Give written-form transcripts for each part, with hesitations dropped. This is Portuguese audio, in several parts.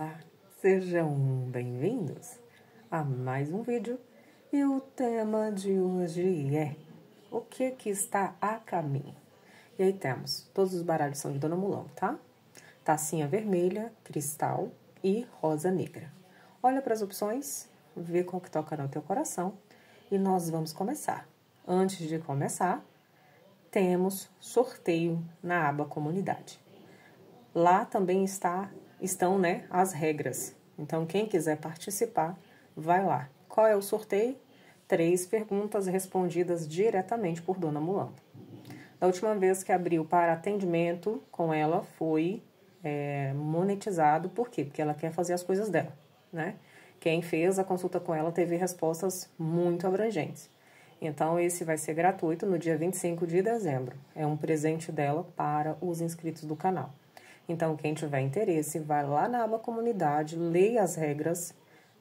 Olá, sejam bem-vindos a mais um vídeo e o tema de hoje é o que está a caminho. E aí temos, todos os baralhos são de Dona Mulambo, tá? Tacinha vermelha, cristal e rosa negra. Olha para as opções, vê qual que toca no teu coração e nós vamos começar. Antes de começar, temos sorteio na aba comunidade. Lá também estão, as regras. Então, quem quiser participar, vai lá. Qual é o sorteio? 3 perguntas respondidas diretamente por Dona Mulambo. Da última vez que abriu para atendimento com ela, foi monetizado. Por quê? Porque ela quer fazer as coisas dela, né? Quem fez a consulta com ela teve respostas muito abrangentes. Então, esse vai ser gratuito no dia 25 de dezembro. É um presente dela para os inscritos do canal. Então, quem tiver interesse, vai lá na aba comunidade, leia as regras,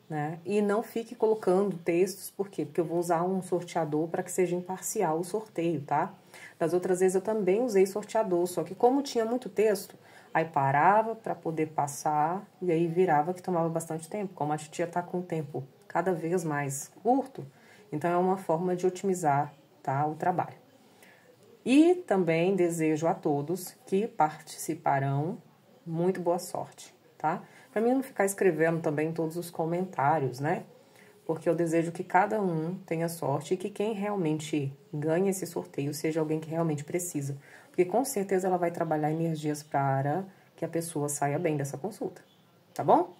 né? E não fique colocando textos, por quê? Porque eu vou usar um sorteador para que seja imparcial o sorteio, tá? Das outras vezes eu também usei sorteador, só que como tinha muito texto, aí parava para poder passar e aí virava que tomava bastante tempo. Como a titia tá com o tempo cada vez mais curto, então é uma forma de otimizar, tá, o trabalho. E também desejo a todos que participarão muito boa sorte, tá? Para mim não ficar escrevendo também todos os comentários, né? Porque eu desejo que cada um tenha sorte e que quem realmente ganhe esse sorteio seja alguém que realmente precisa. Porque com certeza ela vai trabalhar energias para que a pessoa saia bem dessa consulta, tá bom?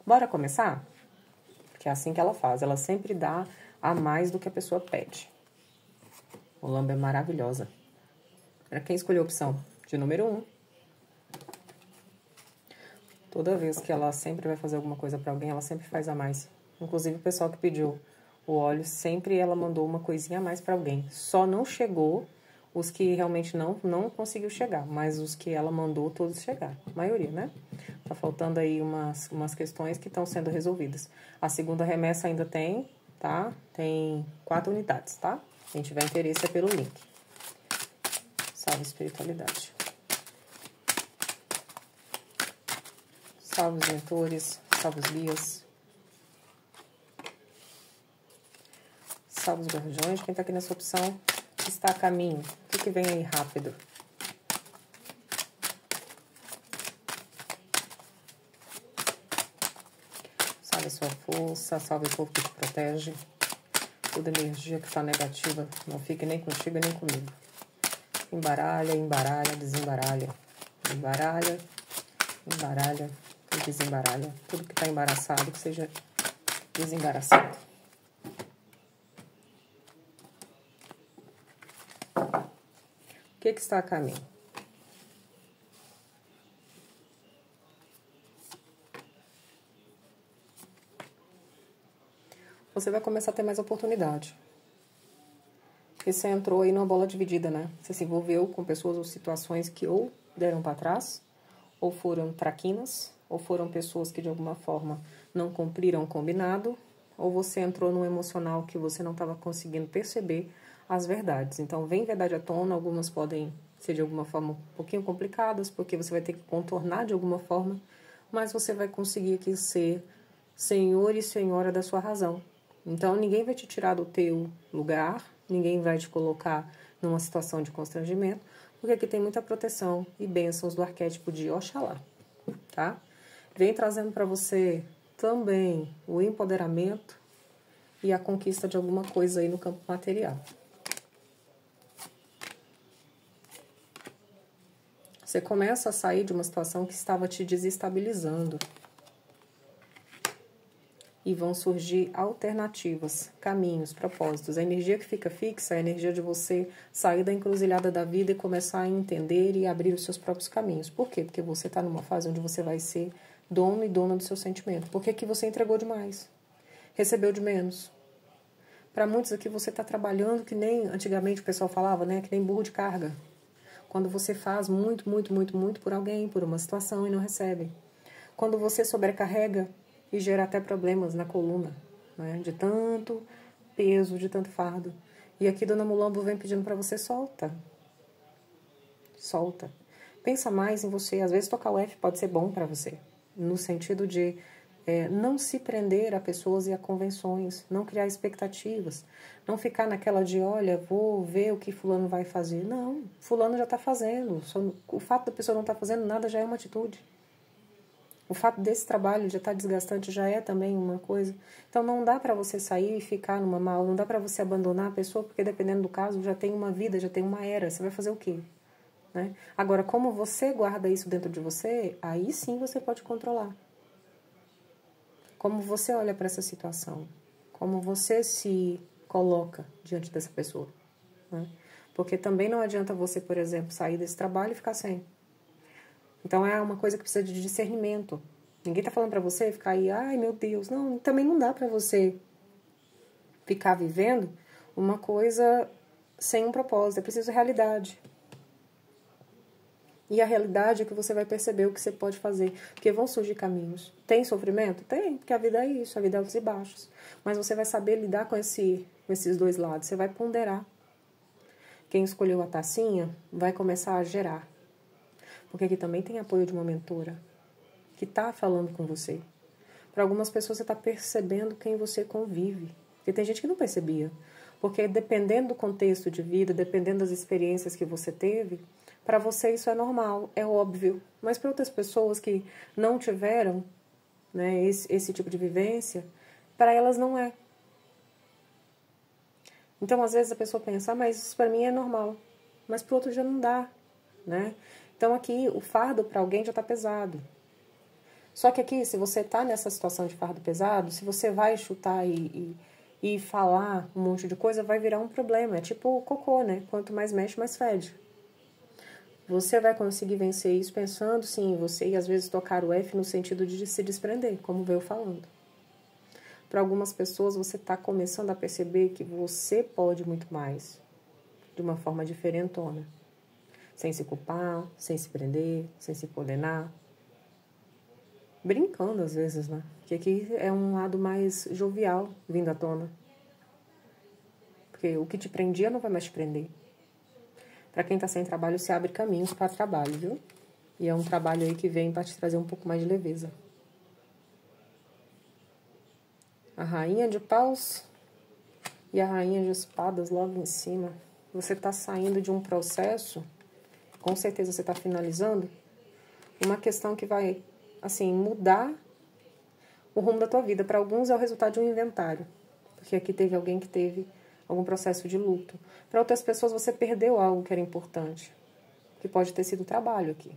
Bora começar? Porque é assim que ela faz, ela sempre dá a mais do que a pessoa pede. O Mulambo é maravilhosa. Para quem escolheu a opção de número 1, toda vez que ela sempre vai fazer alguma coisa para alguém, ela sempre faz a mais. Inclusive o pessoal que pediu o óleo, sempre ela mandou uma coisinha a mais para alguém. Só não chegou os que realmente não conseguiu chegar, mas os que ela mandou, todos chegaram. A maioria, né? Tá faltando aí umas questões que estão sendo resolvidas. A segunda remessa ainda tem, tá? Tem 4 unidades, tá? Quem tiver interesse é pelo link. Salve espiritualidade. Salve os mentores, salve os guias. Salve os guardiões. Quem tá aqui nessa opção está a caminho. O que vem aí rápido? Salve a sua força, salve o povo que te protege. Toda energia que tá negativa não fique nem contigo nem comigo. Embaralha, embaralha, desembaralha. Embaralha, embaralha e desembaralha. Tudo que tá embaraçado, que seja desembaraçado. O que está a caminho? Você vai começar a ter mais oportunidade. Porque você entrou aí numa bola dividida, né? Você se envolveu com pessoas ou situações que ou deram para trás, ou foram traquinas, ou foram pessoas que de alguma forma não cumpriram o combinado, ou você entrou num emocional que você não estava conseguindo perceber as verdades. Então, vem verdade à tona, algumas podem ser de alguma forma um pouquinho complicadas, porque você vai ter que contornar de alguma forma, mas você vai conseguir aqui ser senhor e senhora da sua razão. Então, ninguém vai te tirar do teu lugar, ninguém vai te colocar numa situação de constrangimento, porque aqui tem muita proteção e bênçãos do arquétipo de Oxalá, tá? Vem trazendo para você também o empoderamento e a conquista de alguma coisa aí no campo material. Você começa a sair de uma situação que estava te desestabilizando. E vão surgir alternativas, caminhos, propósitos. A energia que fica fixa é a energia de você sair da encruzilhada da vida e começar a entender e abrir os seus próprios caminhos. Por quê? Porque você está numa fase onde você vai ser dono e dona do seu sentimento. Porque aqui você entregou demais, recebeu de menos. Para muitos aqui você está trabalhando que nem antigamente o pessoal falava, né? Que nem burro de carga. Quando você faz muito, muito, muito, muito por alguém, por uma situação e não recebe. Quando você sobrecarrega e gera até problemas na coluna, né? De tanto peso, de tanto fardo. E aqui Dona Mulambo vem pedindo para você solta. Solta. Pensa mais em você. Às vezes tocar o F pode ser bom para você. no sentido de não se prender a pessoas e a convenções, não criar expectativas, não ficar naquela de, olha, vou ver o que fulano vai fazer. Não, fulano já está fazendo. O fato da pessoa não estar fazendo nada já é uma atitude. O fato desse trabalho já estar desgastante já é também uma coisa. Então não dá para você sair e ficar numa mal, não dá para você abandonar a pessoa, porque dependendo do caso já tem uma vida, já tem uma era. Você vai fazer o quê? Né? Agora, como você guarda isso dentro de você, aí sim você pode controlar. Como você olha para essa situação, como você se coloca diante dessa pessoa. Né? Porque também não adianta você, por exemplo, sair desse trabalho e ficar sem. Então é uma coisa que precisa de discernimento. Ninguém está falando para você ficar aí, ai meu Deus, não, também não dá para você ficar vivendo uma coisa sem um propósito, é preciso realidade. E a realidade é que você vai perceber o que você pode fazer. Porque vão surgir caminhos. Tem sofrimento? Tem, porque a vida é isso, a vida é altos e baixos. Mas você vai saber lidar com esses dois lados. Você vai ponderar. Quem escolheu a tacinha vai começar a gerar. Porque aqui também tem apoio de uma mentora que está falando com você. Para algumas pessoas você está percebendo quem você convive. Porque tem gente que não percebia. Porque dependendo do contexto de vida, dependendo das experiências que você teve, para você isso é normal, é óbvio. Mas para outras pessoas que não tiveram, né, esse tipo de vivência, para elas não é. Então, às vezes a pessoa pensa, mas isso para mim é normal. Mas para o outro já não dá, né? Então aqui o fardo para alguém já está pesado. Só que aqui, se você está nessa situação de fardo pesado, se você vai chutar e falar um monte de coisa, vai virar um problema. É tipo o cocô, né? Quanto mais mexe, mais fede. Você vai conseguir vencer isso pensando, sim, em você e às vezes tocar o F no sentido de se desprender, como veio falando. Para algumas pessoas, você está começando a perceber que você pode muito mais, de uma forma diferentona. Sem se culpar, sem se prender, sem se condenar. Brincando às vezes, né? Porque aqui é um lado mais jovial vindo à tona. Porque o que te prendia não vai mais te prender. Para quem está sem trabalho, se abre caminhos para trabalho, viu? E é um trabalho aí que vem para te trazer um pouco mais de leveza. A rainha de paus e a rainha de espadas logo em cima. Você está saindo de um processo, com certeza você está finalizando, uma questão que vai, assim, mudar o rumo da tua vida. Para alguns é o resultado de um inventário, porque aqui teve alguém que teve algum processo de luto. Para outras pessoas você perdeu algo que era importante, que pode ter sido o trabalho aqui.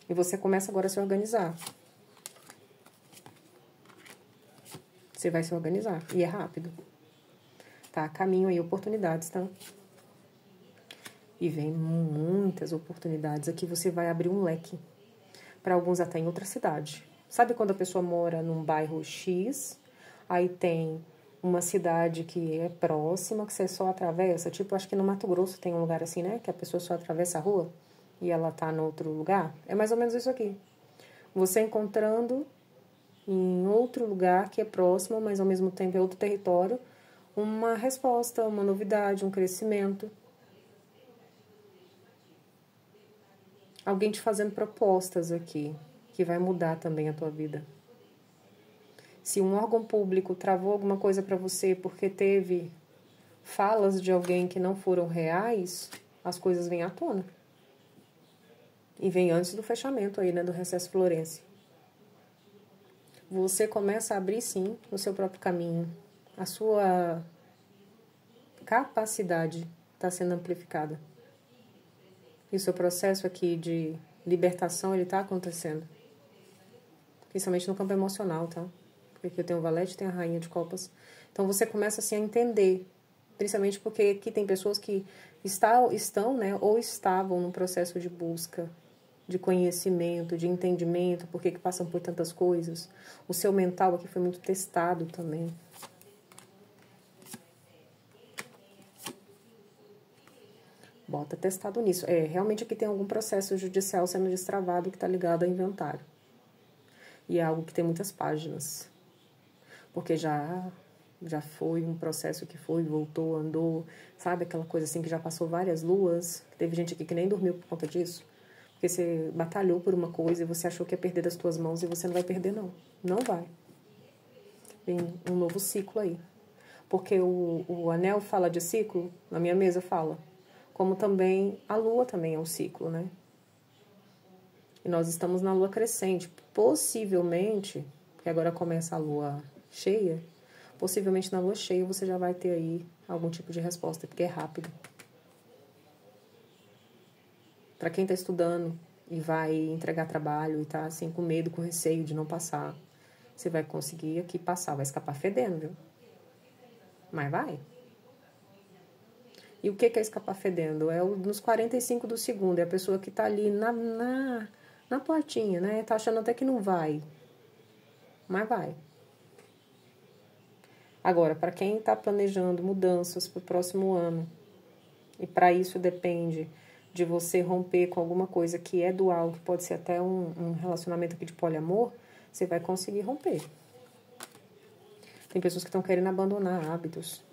E você começa agora a se organizar. Você vai se organizar. E é rápido. Tá? Caminho aí, oportunidades, tá? E vem muitas oportunidades. Aqui você vai abrir um leque. Para alguns até em outra cidade. Sabe quando a pessoa mora num bairro X, aí tem uma cidade que é próxima, que você só atravessa? Tipo, acho que no Mato Grosso tem um lugar assim, né? Que a pessoa só atravessa a rua e ela tá no outro lugar. É mais ou menos isso aqui. Você encontrando em outro lugar que é próximo, mas ao mesmo tempo é outro território, uma resposta, uma novidade, um crescimento. Alguém te fazendo propostas aqui, que vai mudar também a tua vida. Se um órgão público travou alguma coisa para você porque teve falas de alguém que não foram reais, as coisas vêm à tona. E vem antes do fechamento aí, né, do recesso florense. Você começa a abrir, sim, o seu próprio caminho. A sua capacidade está sendo amplificada. E o seu processo aqui de libertação, ele está acontecendo. Principalmente no campo emocional, tá? Porque eu tenho o valete e tenho a rainha de copas. Então você começa assim a entender. Principalmente porque aqui tem pessoas que estão, né, ou estavam num processo de busca, de conhecimento, de entendimento, por que passam por tantas coisas. O seu mental aqui foi muito testado também. Bota testado nisso. Realmente aqui tem algum processo judicial sendo destravado que está ligado a inventário. E é algo que tem muitas páginas. Porque já foi um processo que foi, voltou, andou, sabe? Aquela coisa assim que já passou várias luas. Teve gente aqui que nem dormiu por conta disso. Porque você batalhou por uma coisa e você achou que ia perder das tuas mãos e você não vai perder, não. Não vai. Tem um novo ciclo aí. Porque o anel fala de ciclo, na minha mesa fala. Como também a lua também é um ciclo, né? E nós estamos na lua crescente. Possivelmente, porque agora começa a lua cheia, possivelmente na lua cheia você já vai ter aí algum tipo de resposta, porque é rápido. Para quem está estudando e vai entregar trabalho e tá assim com medo, com receio de não passar, você vai conseguir aqui passar, vai escapar fedendo, viu? Mas vai. E o que é escapar fedendo? É nos 45 do segundo, é a pessoa que tá ali na portinha, né? Tá achando até que não vai, mas vai. Agora, para quem está planejando mudanças para o próximo ano, e para isso depende de você romper com alguma coisa que é dual, que pode ser até um relacionamento aqui de poliamor, você vai conseguir romper. Tem pessoas que estão querendo abandonar hábitos.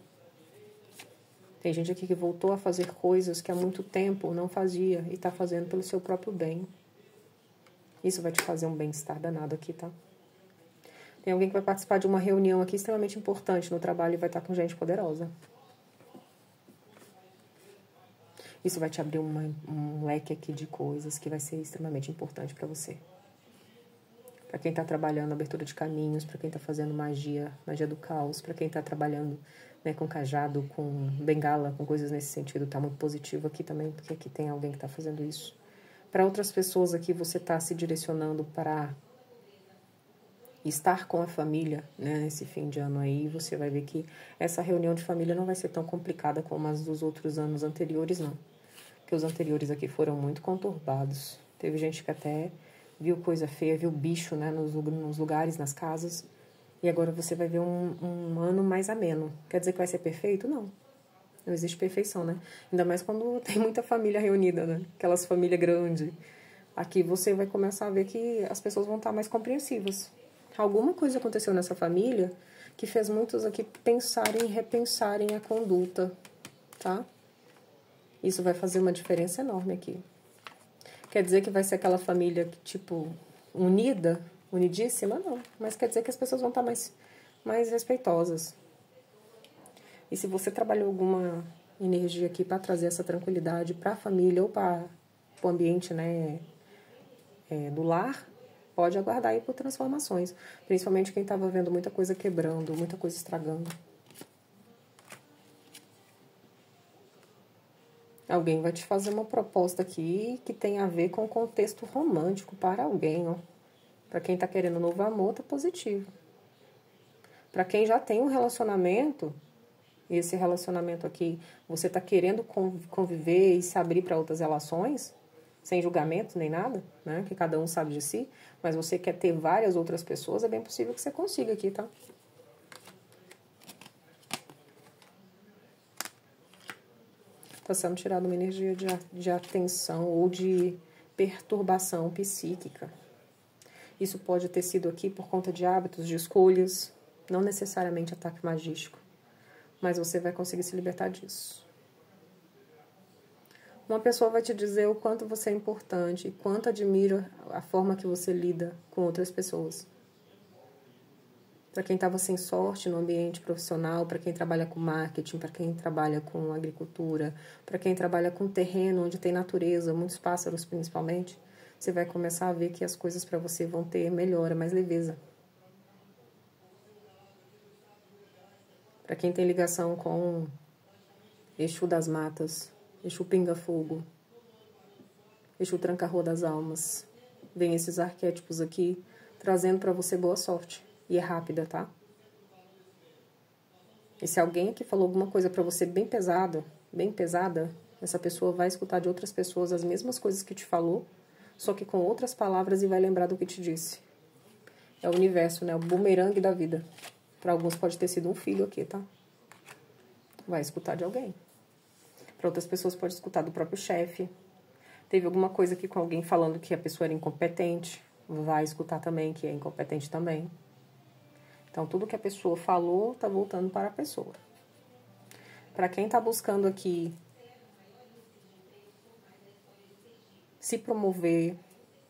Tem gente aqui que voltou a fazer coisas que há muito tempo não fazia e está fazendo pelo seu próprio bem. Isso vai te fazer um bem-estar danado aqui, tá? Tem alguém que vai participar de uma reunião aqui extremamente importante no trabalho e vai estar com gente poderosa. Isso vai te abrir um leque aqui de coisas que vai ser extremamente importante para você. Para quem está trabalhando abertura de caminhos, para quem está fazendo magia do caos, para quem está trabalhando, né, com cajado, com bengala, com coisas nesse sentido, tá muito positivo aqui também, porque aqui tem alguém que está fazendo isso. Para outras pessoas aqui, você está se direcionando para estar com a família, né, nesse fim de ano aí, você vai ver que essa reunião de família não vai ser tão complicada como as dos outros anos anteriores, não. Porque os anteriores aqui foram muito conturbados. Teve gente que até viu coisa feia, viu bicho, né, nos lugares, nas casas. E agora você vai ver um ano mais ameno. Quer dizer que vai ser perfeito? Não. Não existe perfeição, né? Ainda mais quando tem muita família reunida, né? Aquelas famílias grandes. Aqui você vai começar a ver que as pessoas vão estar mais compreensivas. Alguma coisa aconteceu nessa família que fez muitos aqui pensarem e repensarem a conduta, tá? Isso vai fazer uma diferença enorme aqui. Quer dizer que vai ser aquela família, tipo, unida, unidíssima? Não. Mas quer dizer que as pessoas vão estar mais respeitosas. E se você trabalhou alguma energia aqui para trazer essa tranquilidade para a família ou para o ambiente, né, do lar, pode aguardar aí por transformações. Principalmente quem estava vendo muita coisa quebrando, muita coisa estragando. Alguém vai te fazer uma proposta aqui que tem a ver com o contexto romântico para alguém, ó. Para quem tá querendo um novo amor, tá positivo. Para quem já tem um relacionamento, e esse relacionamento aqui, você tá querendo conviver e se abrir para outras relações, sem julgamento nem nada, né? Que cada um sabe de si, mas você quer ter várias outras pessoas, é bem possível que você consiga aqui, tá? Está sendo tirada uma energia de atenção ou de perturbação psíquica. Isso pode ter sido aqui por conta de hábitos, de escolhas, não necessariamente ataque magístico, mas você vai conseguir se libertar disso. Uma pessoa vai te dizer o quanto você é importante e quanto admira a forma que você lida com outras pessoas. Para quem estava sem sorte no ambiente profissional, para quem trabalha com marketing, para quem trabalha com agricultura, para quem trabalha com terreno onde tem natureza, muitos pássaros principalmente, você vai começar a ver que as coisas para você vão ter melhora, mais leveza. Para quem tem ligação com Exu das Matas, Exu Pinga-Fogo, Exu Tranca-Rua das Almas, vem esses arquétipos aqui trazendo para você boa sorte. E é rápida, tá? E se alguém aqui falou alguma coisa pra você bem pesada, essa pessoa vai escutar de outras pessoas as mesmas coisas que te falou, só que com outras palavras e vai lembrar do que te disse. É o universo, né? O bumerangue da vida. Pra alguns pode ter sido um filho aqui, tá? Vai escutar de alguém. Pra outras pessoas pode escutar do próprio chefe. Teve alguma coisa aqui com alguém falando que a pessoa era incompetente. Vai escutar também que é incompetente também. Então, tudo que a pessoa falou está voltando para a pessoa. Para quem está buscando aqui se promover,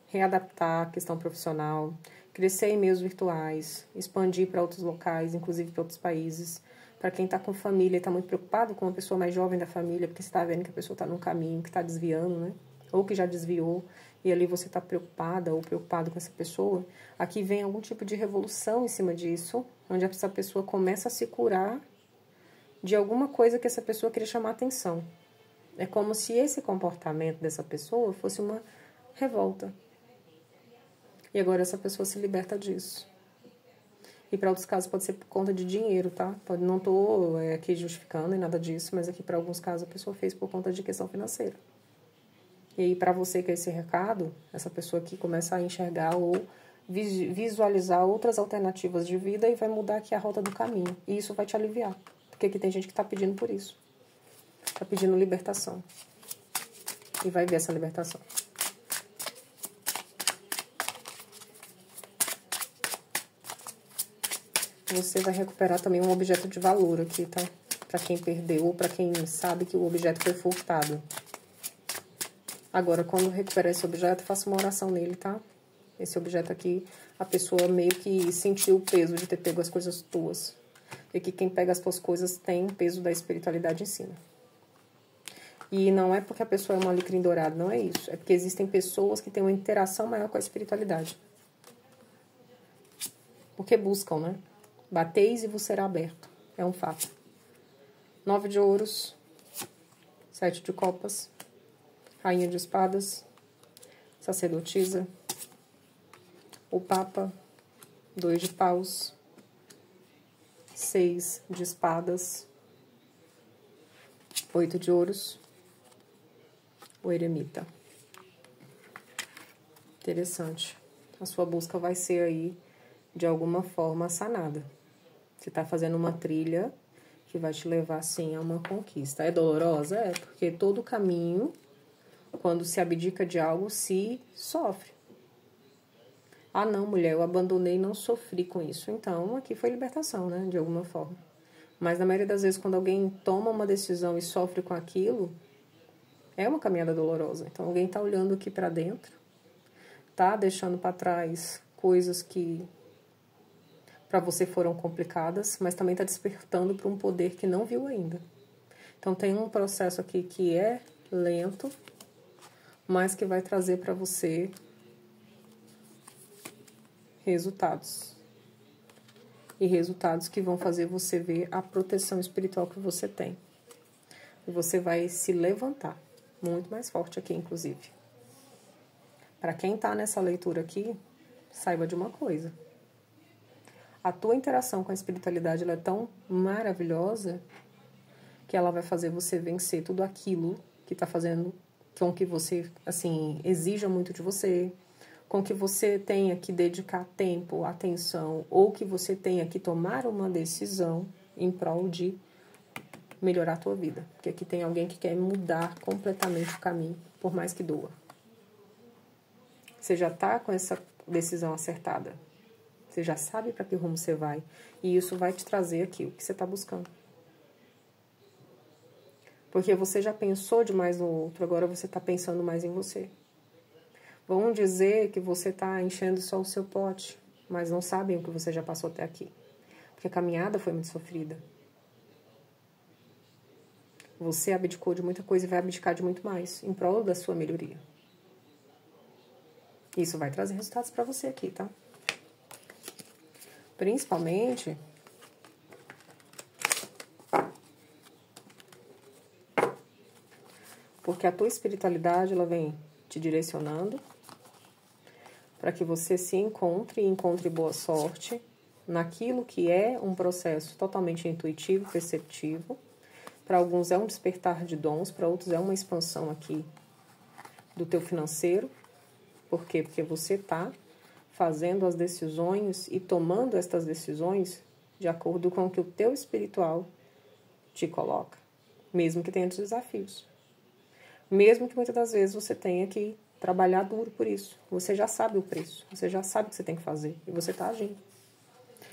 readaptar a questão profissional, crescer em meios virtuais, expandir para outros locais, inclusive para outros países. Para quem está com família e está muito preocupado com uma pessoa mais jovem da família, porque você está vendo que a pessoa está num caminho, que está desviando, né? Ou que já desviou, e ali você está preocupada ou preocupado com essa pessoa, aqui vem algum tipo de revolução em cima disso, onde essa pessoa começa a se curar de alguma coisa que essa pessoa queria chamar atenção. É como se esse comportamento dessa pessoa fosse uma revolta. E agora essa pessoa se liberta disso. E para outros casos pode ser por conta de dinheiro, tá? Não estou aqui justificando e nada disso, mas aqui para alguns casos a pessoa fez por conta de questão financeira. E aí para você que é esse recado, essa pessoa aqui começa a enxergar ou visualizar outras alternativas de vida e vai mudar aqui a rota do caminho. E isso vai te aliviar. Porque aqui tem gente que está pedindo por isso. Está pedindo libertação. E vai ver essa libertação. Você vai recuperar também um objeto de valor aqui, tá? Para quem perdeu ou para quem sabe que o objeto foi furtado. Agora, quando recuperar esse objeto, faça uma oração nele, tá? Esse objeto aqui, a pessoa meio que sentiu o peso de ter pego as coisas tuas. E que quem pega as tuas coisas tem o peso da espiritualidade em cima. E não é porque a pessoa é um alecrim dourado, não é isso. É porque existem pessoas que têm uma interação maior com a espiritualidade. Porque buscam, né? Bateis e vos será aberto. É um fato. 9 de ouros. 7 de copas. Rainha de espadas. Sacerdotisa. O Papa. 2 de paus. 6 de espadas. 8 de ouros. O eremita. Interessante. A sua busca vai ser aí, de alguma forma, sanada. Você está fazendo uma trilha que vai te levar, sim, a uma conquista. É dolorosa? É, porque todo caminho, quando se abdica de algo, se sofre. Ah, não, mulher, eu abandonei e não sofri com isso. Então, aqui foi libertação, né, de alguma forma. Mas, na maioria das vezes, quando alguém toma uma decisão e sofre com aquilo, é uma caminhada dolorosa. Então, alguém está olhando aqui para dentro, tá deixando para trás coisas que para você foram complicadas, mas também está despertando para um poder que não viu ainda. Então, tem um processo aqui que é lento, mas que vai trazer para você resultados. E resultados que vão fazer você ver a proteção espiritual que você tem. E você vai se levantar. Muito mais forte aqui, inclusive. Para quem está nessa leitura aqui, saiba de uma coisa. A tua interação com a espiritualidade ela é tão maravilhosa que ela vai fazer você vencer tudo aquilo que está fazendo com que você, assim, exija muito de você, com que você tenha que dedicar tempo, atenção, ou que você tenha que tomar uma decisão em prol de melhorar a tua vida. Porque aqui tem alguém que quer mudar completamente o caminho, por mais que doa. Você já está com essa decisão acertada. Você já sabe para que rumo você vai. E isso vai te trazer aqui o que você está buscando. Porque você já pensou demais no outro, agora você está pensando mais em você. Vão dizer que você está enchendo só o seu pote, mas não sabem o que você já passou até aqui. Porque a caminhada foi muito sofrida. Você abdicou de muita coisa e vai abdicar de muito mais, em prol da sua melhoria. Isso vai trazer resultados para você aqui, tá? Principalmente porque a tua espiritualidade ela vem te direcionando para que você se encontre e encontre boa sorte naquilo que é um processo totalmente intuitivo, perceptivo. Para alguns é um despertar de dons, para outros é uma expansão aqui do teu financeiro. Por quê? Porque você está fazendo as decisões e tomando estas decisões de acordo com o que o teu espiritual te coloca. Mesmo que tenha desafios. Mesmo que muitas das vezes você tenha que trabalhar duro por isso. Você já sabe o preço. Você já sabe o que você tem que fazer. E você está agindo.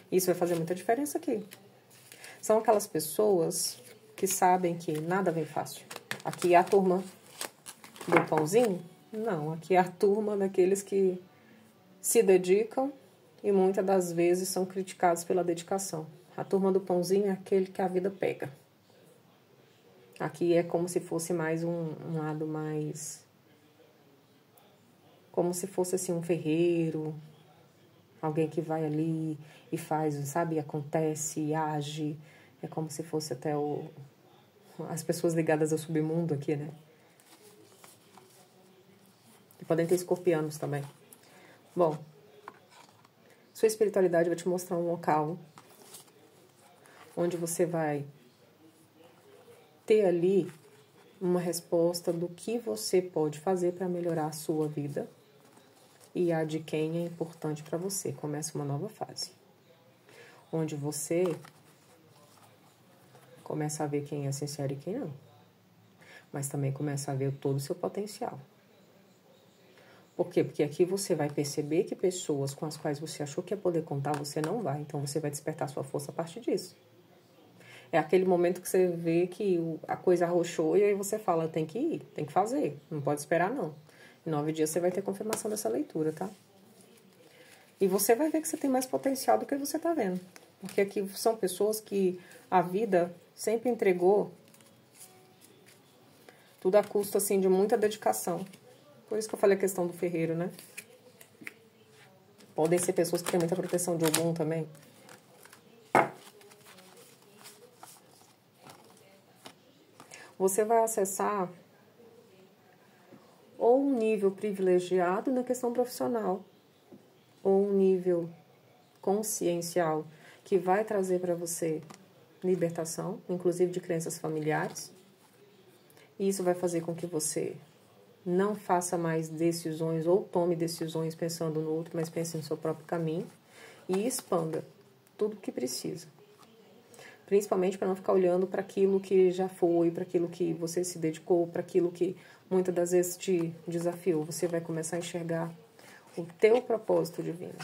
Isso vai fazer muita diferença aqui. São aquelas pessoas que sabem que nada vem fácil. Aqui é a turma do pãozinho. Não, aqui é a turma daqueles que se dedicam e muitas das vezes são criticados pela dedicação. A turma do pãozinho é aquele que a vida pega. Aqui é como se fosse mais um lado mais... Como se fosse assim um ferreiro, alguém que vai ali e faz, sabe, acontece, age. É como se fosse até as pessoas ligadas ao submundo aqui, né? E podem ter escorpianos também. Bom, sua espiritualidade vai te mostrar um local onde você vai ter ali uma resposta do que você pode fazer para melhorar a sua vida e a de quem é importante para você. Começa uma nova fase, onde você começa a ver quem é sincero e quem não, mas também começa a ver todo o seu potencial. Por quê? Porque aqui você vai perceber que pessoas com as quais você achou que ia poder contar, você não vai. Então você vai despertar sua força a partir disso. É aquele momento que você vê que a coisa arrochou e aí você fala, tem que ir, tem que fazer, não pode esperar não. Em 9 dias você vai ter confirmação dessa leitura, tá? E você vai ver que você tem mais potencial do que você tá vendo. Porque aqui são pessoas que a vida sempre entregou tudo a custo, assim, de muita dedicação. Por isso que eu falei a questão do ferreiro, né? Podem ser pessoas que têm muita proteção de Ogum também. Você vai acessar ou um nível privilegiado na questão profissional, ou um nível consciencial que vai trazer para você libertação, inclusive de crenças familiares. E isso vai fazer com que você não faça mais decisões ou tome decisões pensando no outro, mas pense no seu próprio caminho e expanda tudo o que precisa. Principalmente para não ficar olhando para aquilo que já foi, para aquilo que você se dedicou, para aquilo que muitas das vezes te desafiou. Você vai começar a enxergar o teu propósito divino.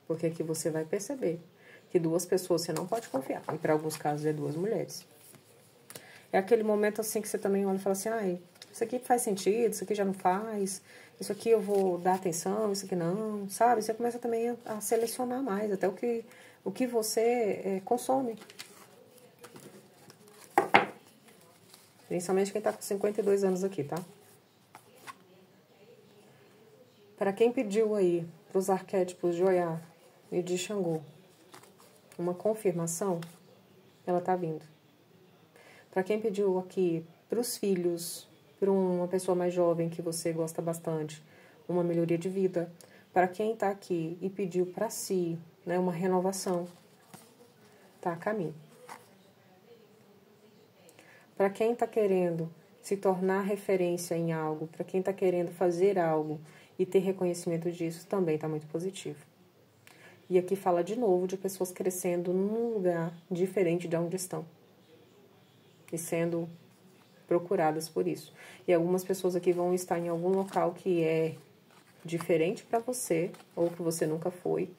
Porque aqui você vai perceber que 2 pessoas você não pode confiar. E para alguns casos é 2 mulheres. É aquele momento assim que você também olha e fala assim, ai, isso aqui faz sentido, isso aqui já não faz, isso aqui eu vou dar atenção, isso aqui não, sabe? Você começa também a selecionar mais, até o que você consome. Principalmente quem está com 52 anos aqui, tá? Para quem pediu aí, para os arquétipos de Oiá e de Xangô, uma confirmação, ela tá vindo. Para quem pediu aqui, para os filhos, para uma pessoa mais jovem que você gosta bastante, uma melhoria de vida. Para quem está aqui e pediu para si, né, uma renovação, tá a caminho. Para quem está querendo se tornar referência em algo, para quem está querendo fazer algo e ter reconhecimento disso, também está muito positivo. E aqui fala de novo de pessoas crescendo num lugar diferente de onde estão e sendo procuradas por isso. E algumas pessoas aqui vão estar em algum local que é diferente para você, ou que você nunca foi,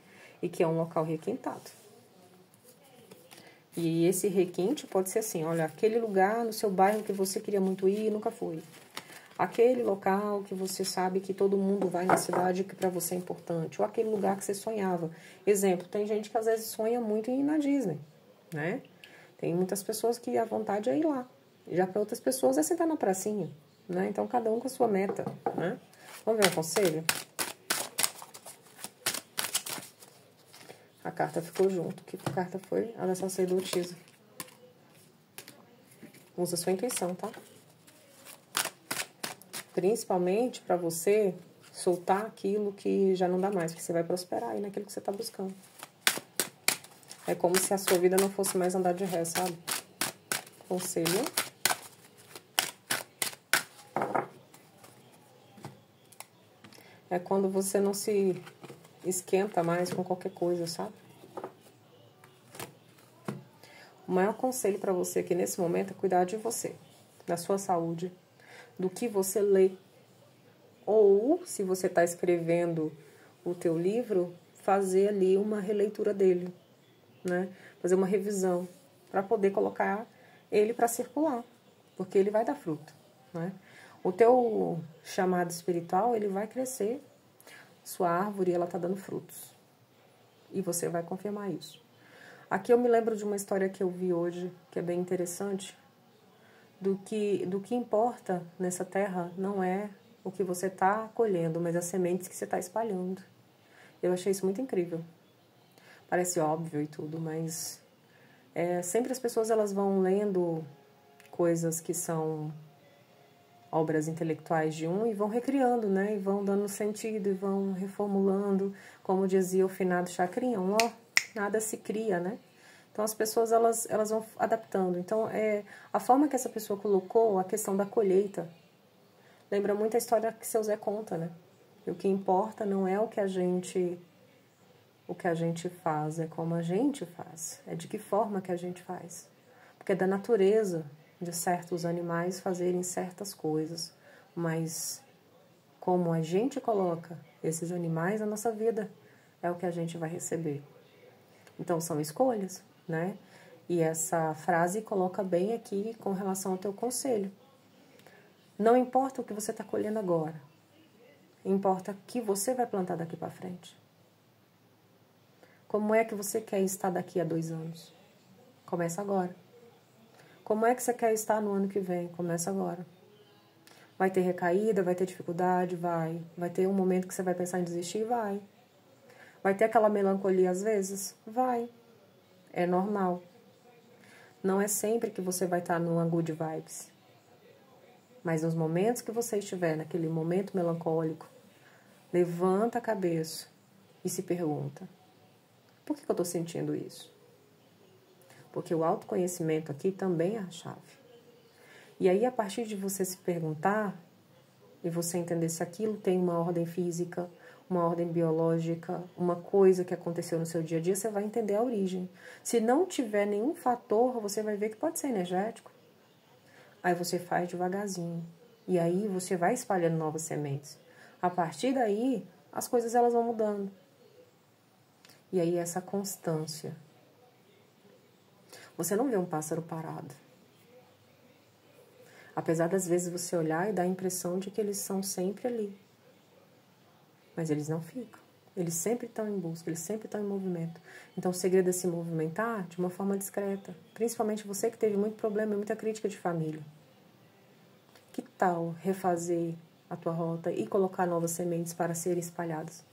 e que é um local requintado. E esse requinte pode ser assim, olha, aquele lugar no seu bairro que você queria muito ir e nunca foi. Aquele local que você sabe que todo mundo vai na cidade que para você é importante. Ou aquele lugar que você sonhava. Exemplo, tem gente que às vezes sonha muito em ir na Disney, né? Tem muitas pessoas que a vontade é ir lá. Já para outras pessoas é sentar na pracinha, né? Então, cada um com a sua meta, né? Vamos ver um conselho? A carta ficou junto. Que carta foi? A da sacerdotisa. Usa sua intuição, tá? Principalmente para você soltar aquilo que já não dá mais, que você vai prosperar aí naquilo que você está buscando. É como se a sua vida não fosse mais andar de ré, sabe? Conselho. É quando você não se esquenta mais com qualquer coisa, sabe? O maior conselho para você aqui nesse momento é cuidar de você, da sua saúde, do que você lê. Ou, se você está escrevendo o teu livro, fazer ali uma releitura dele, né? Fazer uma revisão para poder colocar ele para circular, porque ele vai dar fruto, né? O teu chamado espiritual, ele vai crescer. Sua árvore, ela tá dando frutos. E você vai confirmar isso. Aqui eu me lembro de uma história que eu vi hoje, que é bem interessante, do que importa nessa terra não é o que você está colhendo, mas as sementes que você está espalhando. Eu achei isso muito incrível. Parece óbvio e tudo, mas sempre as pessoas elas vão lendo coisas que são obras intelectuais de um e vão recriando, né? E vão dando sentido e vão reformulando, como dizia o finado Chacrinha, nada se cria, né? Então as pessoas elas vão adaptando. Então a forma que essa pessoa colocou a questão da colheita lembra muito a história que seu Zé conta, né? E o que importa não é o que a gente faz, é como a gente faz, é de que forma que a gente faz. Porque é da natureza de certos animais fazerem certas coisas, mas como a gente coloca esses animais na nossa vida, é o que a gente vai receber. Então são escolhas, né? E essa frase coloca bem aqui com relação ao teu conselho. Não importa o que você está colhendo agora, importa o que você vai plantar daqui para frente. Como é que você quer estar daqui a 2 anos? Começa agora. Como é que você quer estar no ano que vem? Começa agora. Vai ter recaída, vai ter dificuldade? Vai. Vai ter um momento que você vai pensar em desistir? Vai. Vai ter aquela melancolia às vezes? Vai. É normal. Não é sempre que você vai estar numa good vibes. Mas nos momentos que você estiver naquele momento melancólico, levanta a cabeça e se pergunta: por que eu estou sentindo isso? Porque o autoconhecimento aqui também é a chave. E aí, a partir de você se perguntar e você entender se aquilo tem uma ordem física, uma ordem biológica, uma coisa que aconteceu no seu dia a dia, você vai entender a origem. Se não tiver nenhum fator, você vai ver que pode ser energético. Aí você faz devagarzinho. E aí você vai espalhando novas sementes. A partir daí, as coisas elas vão mudando. E aí essa constância. Você não vê um pássaro parado. Apesar das vezes você olhar e dar a impressão de que eles são sempre ali. Mas eles não ficam. Eles sempre estão em busca, eles sempre estão em movimento. Então o segredo é se movimentar de uma forma discreta. Principalmente você que teve muito problema e muita crítica de família. Que tal refazer a tua rota e colocar novas sementes para serem espalhadas?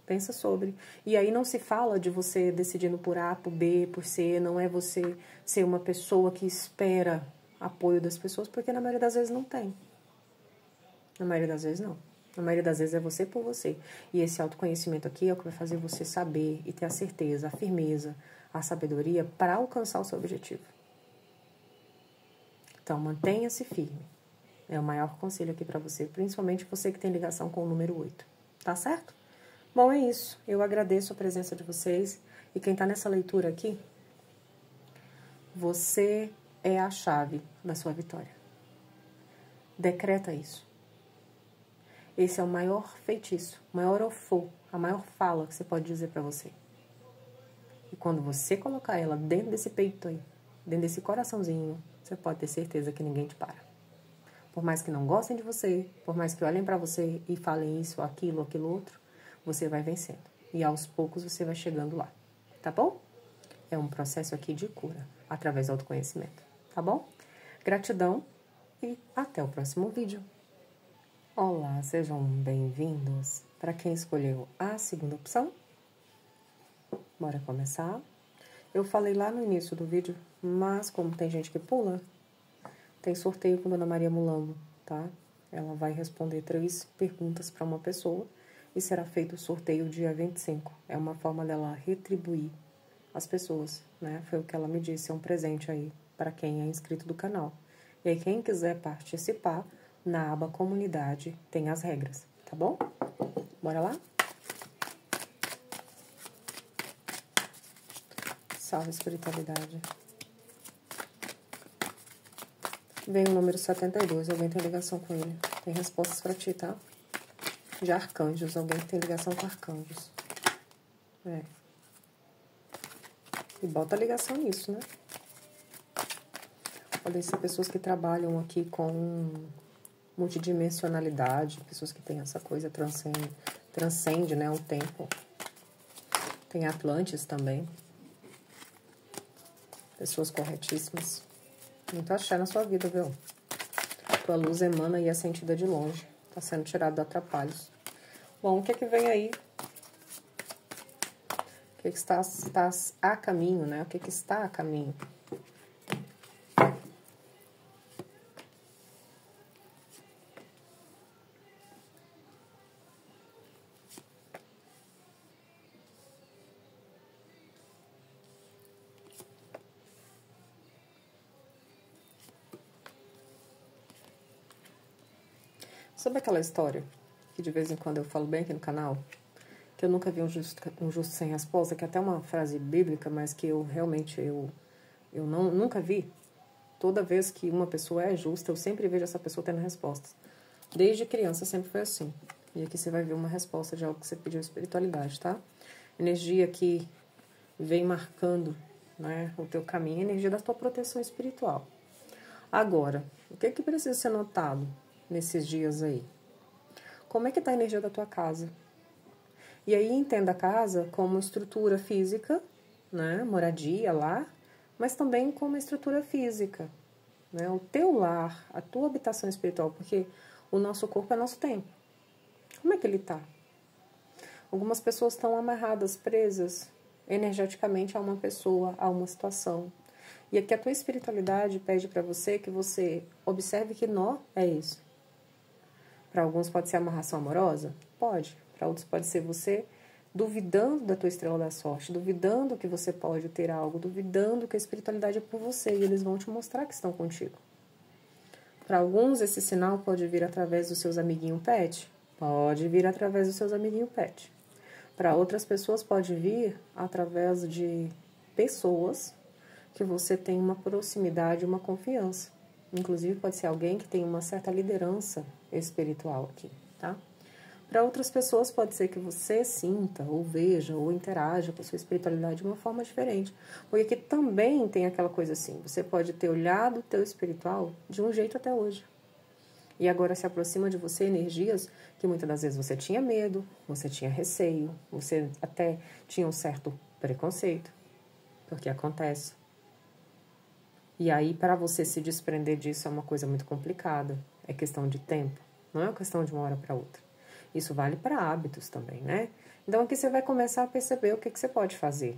Pensa sobre. E aí não se fala de você decidindo por A, por B, por C. Não é você ser uma pessoa que espera apoio das pessoas, porque na maioria das vezes não tem. Na maioria das vezes não. Na maioria das vezes é você por você. E esse autoconhecimento aqui é o que vai fazer você saber e ter a certeza, a firmeza, a sabedoria para alcançar o seu objetivo. Então mantenha-se firme. É o maior conselho aqui para você, principalmente você que tem ligação com o número 8. Tá certo? Bom, é isso. Eu agradeço a presença de vocês. E quem está nessa leitura aqui, você é a chave da sua vitória. Decreta isso. Esse é o maior feitiço, o maior ofô, a maior fala que você pode dizer para você. E quando você colocar ela dentro desse peito aí, dentro desse coraçãozinho, você pode ter certeza que ninguém te para. Por mais que não gostem de você, por mais que olhem para você e falem isso, aquilo outro, você vai vencendo. E aos poucos você vai chegando lá. Tá bom? É um processo aqui de cura, através do autoconhecimento. Tá bom? Gratidão e até o próximo vídeo. Olá, sejam bem-vindos. Para quem escolheu a segunda opção, bora começar. Eu falei lá no início do vídeo, mas como tem gente que pula, tem sorteio com Dona Maria Mulambo, tá? Ela vai responder 3 perguntas para uma pessoa e será feito o sorteio dia 25. É uma forma dela retribuir as pessoas, né? Foi o que ela me disse, é um presente aí para quem é inscrito do canal. E aí quem quiser participar, na aba comunidade tem as regras, tá bom? Bora lá? Salve espiritualidade. Vem o número 72, alguém tem ligação com ele. Tem respostas pra ti, tá? De arcanjos, alguém que tem ligação com arcanjos. E bota ligação nisso, né? Podem ser pessoas que trabalham aqui com multidimensionalidade, pessoas que têm essa coisa transcende, né, o tempo. Tem Atlantes também. Pessoas corretíssimas. Muito axé na sua vida, viu? Tua luz emana e é sentida de longe. Tá sendo tirado de atrapalhos. Bom, o que é que vem aí? O que é que está a caminho, né? O que é que está a caminho? Sabe aquela história que de vez em quando eu falo bem aqui no canal? Que eu nunca vi um justo sem resposta, que é até uma frase bíblica, mas que eu realmente nunca vi. Toda vez que uma pessoa é justa, eu sempre vejo essa pessoa tendo respostas. Desde criança sempre foi assim. E aqui você vai ver uma resposta de algo que você pediu espiritualidade, tá? Energia que vem marcando, né, o teu caminho, energia da tua proteção espiritual. Agora, o que é que precisa ser notado nesses dias aí? Como é que tá a energia da tua casa? E aí entenda a casa como estrutura física, né, moradia, lar, mas também como estrutura física, né, o teu lar, a tua habitação espiritual, porque o nosso corpo é nosso templo. Como é que ele tá? Algumas pessoas estão amarradas, presas energeticamente a uma pessoa, a uma situação. E aqui a tua espiritualidade pede para você que você observe que nó é isso. Para alguns pode ser amarração amorosa? Pode. Para outros pode ser você duvidando da tua estrela da sorte, duvidando que você pode ter algo, duvidando que a espiritualidade é por você e eles vão te mostrar que estão contigo. Para alguns esse sinal pode vir através dos seus amiguinhos pet? Pode vir através dos seus amiguinhos pet. Para outras pessoas pode vir através de pessoas que você tem uma proximidade, uma confiança. Inclusive pode ser alguém que tem uma certa liderança espiritual aqui, tá? Para outras pessoas pode ser que você sinta, ou veja, ou interaja com a sua espiritualidade de uma forma diferente. Porque aqui também tem aquela coisa assim, você pode ter olhado o teu espiritual de um jeito até hoje. E agora se aproxima de você energias que muitas das vezes você tinha medo, você tinha receio, você até tinha um certo preconceito, porque acontece. E aí, para você se desprender disso é uma coisa muito complicada, é questão de tempo, não é uma questão de uma hora para outra. Isso vale para hábitos também, né? Então aqui você vai começar a perceber o que você pode fazer.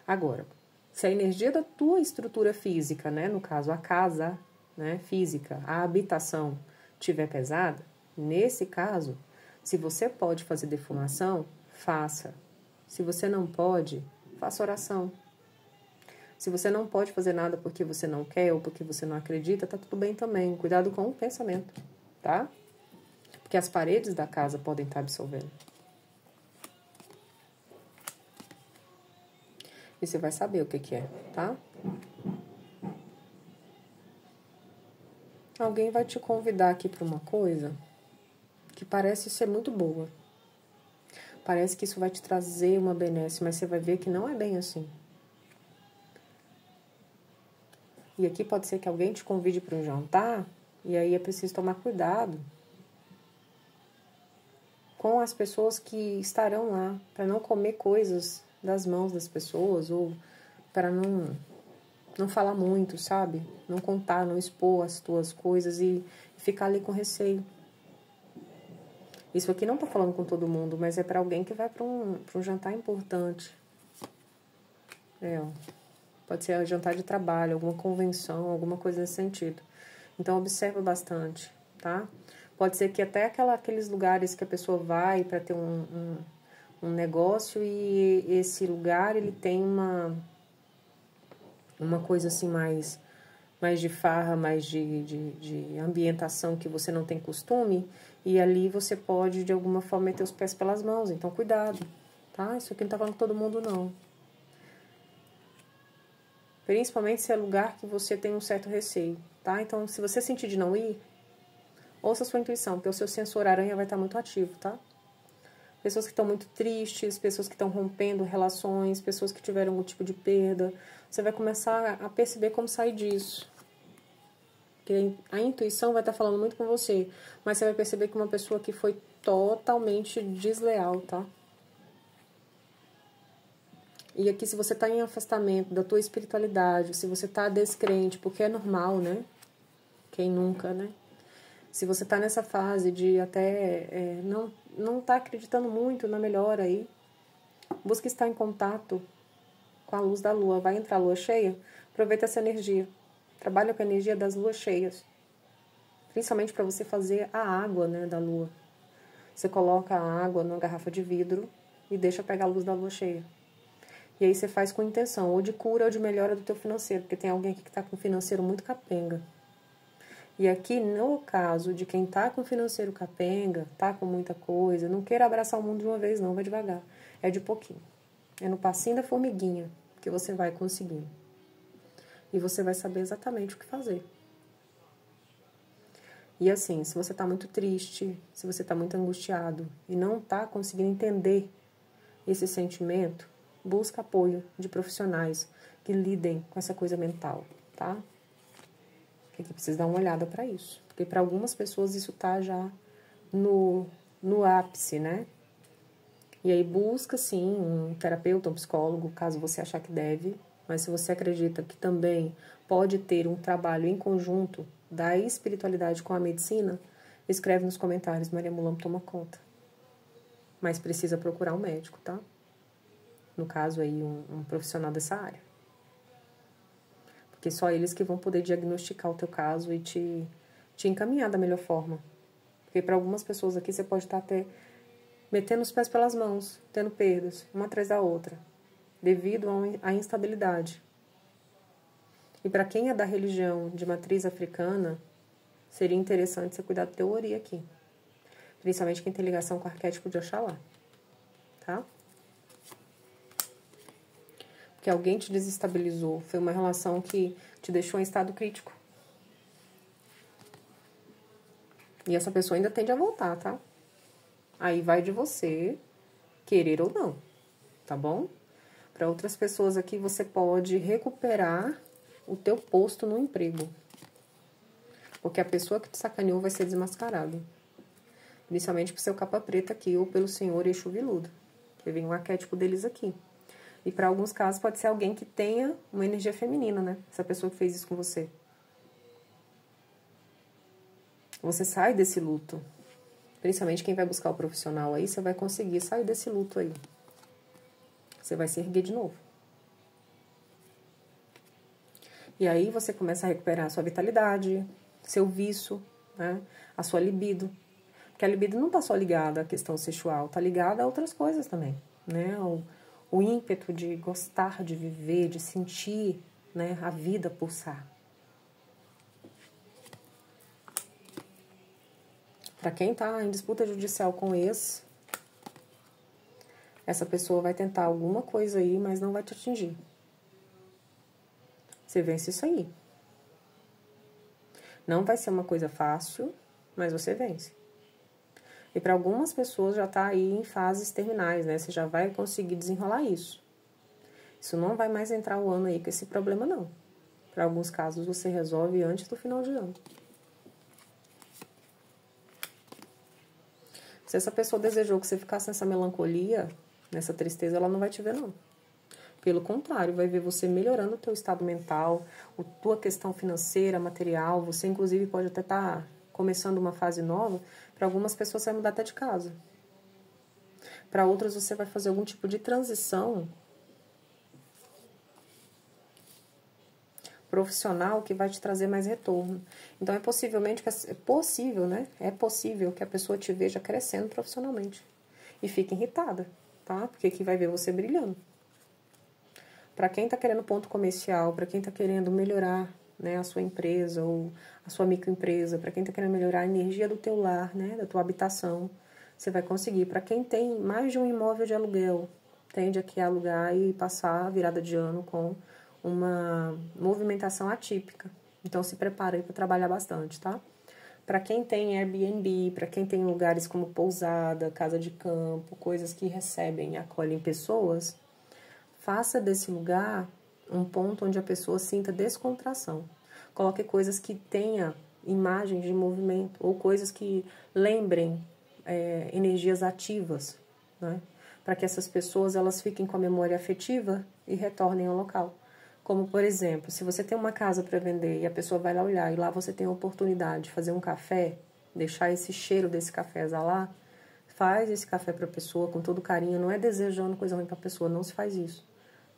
Agora, se a energia da tua estrutura física, né, no caso a casa, né, física, a habitação estiver pesada, nesse caso, se você pode fazer defumação, faça. Se você não pode, faça oração. Se você não pode fazer nada porque você não quer ou porque você não acredita, tá tudo bem também. Cuidado com o pensamento, tá? Porque as paredes da casa podem estar absorvendo. E você vai saber o que é, tá? Alguém vai te convidar aqui para uma coisa que parece ser muito boa. Parece que isso vai te trazer uma benesse, mas você vai ver que não é bem assim. E aqui pode ser que alguém te convide para um jantar, e aí é preciso tomar cuidado com as pessoas que estarão lá, para não comer coisas das mãos das pessoas, ou para não falar muito, sabe? Não contar, não expor as tuas coisas e ficar ali com receio. Isso aqui não tô falando com todo mundo, mas é para alguém que vai para um jantar importante. Pode ser um jantar de trabalho, alguma convenção, alguma coisa nesse sentido. Então, observa bastante, tá? Pode ser que até aqueles lugares que a pessoa vai para ter um negócio e esse lugar, ele tem uma coisa assim mais de farra, mais de ambientação que você não tem costume, e ali você pode, de alguma forma, meter os pés pelas mãos. Então, cuidado, tá? Isso aqui não tá falando com todo mundo, não. Principalmente se é lugar que você tem um certo receio, tá? Então, se você sentir de não ir, ouça a sua intuição, porque o seu sensor aranha vai estar muito ativo, tá? Pessoas que estão muito tristes, pessoas que estão rompendo relações, pessoas que tiveram algum tipo de perda. Você vai começar a perceber como sair disso. Porque a intuição vai estar falando muito com você, mas você vai perceber que uma pessoa que foi totalmente desleal, tá? E aqui, se você tá em afastamento da tua espiritualidade, se você tá descrente, porque é normal, né? Quem nunca, né? Se você tá nessa fase de até não tá acreditando muito na melhora aí, busca estar em contato com a luz da lua. Vai entrar a lua cheia, aproveita essa energia. Trabalha com a energia das luas cheias. Principalmente para você fazer a água, né, da lua. Você coloca a água numa garrafa de vidro e deixa pegar a luz da lua cheia. E aí você faz com intenção, ou de cura ou de melhora do teu financeiro, porque tem alguém aqui que está com o financeiro muito capenga. E aqui, no caso de quem está com o financeiro capenga, tá com muita coisa, não queira abraçar o mundo de uma vez não, vai devagar. É de pouquinho. É no passinho da formiguinha que você vai conseguindo. E você vai saber exatamente o que fazer. E assim, se você está muito triste, se você está muito angustiado e não está conseguindo entender esse sentimento, busca apoio de profissionais que lidem com essa coisa mental, tá? Porque aqui precisa dar uma olhada para isso. Porque para algumas pessoas isso tá já no ápice, né? E aí busca, sim, um terapeuta, um psicólogo, caso você achar que deve. Mas se você acredita que também pode ter um trabalho em conjunto da espiritualidade com a medicina, escreve nos comentários, Maria Mulambo toma conta. Mas precisa procurar um médico, tá? No caso aí, um profissional dessa área. Porque só eles que vão poder diagnosticar o teu caso e te encaminhar da melhor forma. Porque para algumas pessoas aqui você pode estar até metendo os pés pelas mãos, tendo perdas, uma atrás da outra, devido à instabilidade. E para quem é da religião de matriz africana, seria interessante você cuidar do teu ori aqui. Principalmente quem tem ligação com o arquétipo de Oxalá. Tá? Porque alguém te desestabilizou. Foi uma relação que te deixou em estado crítico. E essa pessoa ainda tende a voltar, tá? Aí vai de você querer ou não, tá bom? Para outras pessoas aqui, você pode recuperar o teu posto no emprego. Porque a pessoa que te sacaneou vai ser desmascarada. Principalmente pro seu capa preta aqui, ou pelo senhor Exu Viludo. Que vem o arquétipo deles aqui. E para alguns casos pode ser alguém que tenha uma energia feminina, né? Essa pessoa que fez isso com você. Você sai desse luto. Principalmente quem vai buscar o profissional aí, você vai conseguir sair desse luto aí. Você vai se erguer de novo. E aí você começa a recuperar a sua vitalidade, seu vício, né? A sua libido. Porque a libido não está só ligada à questão sexual, está ligada a outras coisas também, né? O ímpeto de gostar de viver, de sentir, né, a vida pulsar. Para quem está em disputa judicial com esse, essa pessoa vai tentar alguma coisa aí, mas não vai te atingir. Você vence isso aí. Não vai ser uma coisa fácil, mas você vence. E para algumas pessoas já está aí em fases terminais, né? Você já vai conseguir desenrolar isso. Isso não vai mais entrar o ano aí com esse problema, não. Para alguns casos você resolve antes do final de ano. Se essa pessoa desejou que você ficasse nessa melancolia, nessa tristeza, ela não vai te ver, não. Pelo contrário, vai ver você melhorando o teu estado mental, a tua questão financeira, material. Você, inclusive, pode até estar começando uma fase nova. Para algumas pessoas, você vai mudar até de casa. Para outras, você vai fazer algum tipo de transição profissional que vai te trazer mais retorno. Então, é possível, né? É possível que a pessoa te veja crescendo profissionalmente. E fique irritada, tá? Porque aqui vai ver você brilhando. Para quem está querendo ponto comercial, para quem está querendo melhorar, né, a sua empresa ou a sua microempresa, para quem está querendo melhorar a energia do teu lar, né, da tua habitação, você vai conseguir. Para quem tem mais de um imóvel de aluguel, tende aqui a alugar e passar a virada de ano com uma movimentação atípica. Então, se prepara aí para trabalhar bastante, tá? Para quem tem Airbnb, para quem tem lugares como pousada, casa de campo, coisas que recebem e acolhem pessoas, faça desse lugar um ponto onde a pessoa sinta descontração. Coloque coisas que tenham imagens de movimento ou coisas que lembrem energias ativas, né? Para que essas pessoas elas fiquem com a memória afetiva e retornem ao local. Como, por exemplo, se você tem uma casa para vender e a pessoa vai lá olhar e lá você tem a oportunidade de fazer um café, deixar esse cheiro desse café exalar, faz esse café para a pessoa com todo carinho, não é desejando coisa ruim para a pessoa, não se faz isso,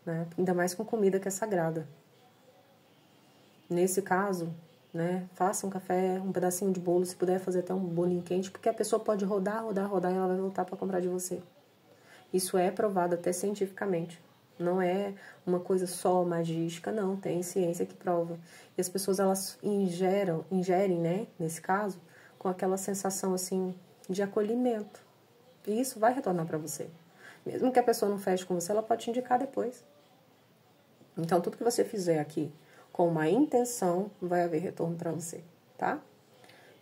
né? Ainda mais com comida que é sagrada. Nesse caso, né, faça um café, um pedacinho de bolo, se puder fazer até um bolinho quente, porque a pessoa pode rodar e ela vai voltar para comprar de você. Isso é provado até cientificamente. Não é uma coisa só magística, não. Tem ciência que prova. E as pessoas, elas ingerem, né, nesse caso, com aquela sensação, assim, de acolhimento. E isso vai retornar para você. Mesmo que a pessoa não feche com você, ela pode te indicar depois. Então, tudo que você fizer aqui com uma intenção, vai haver retorno para você, tá?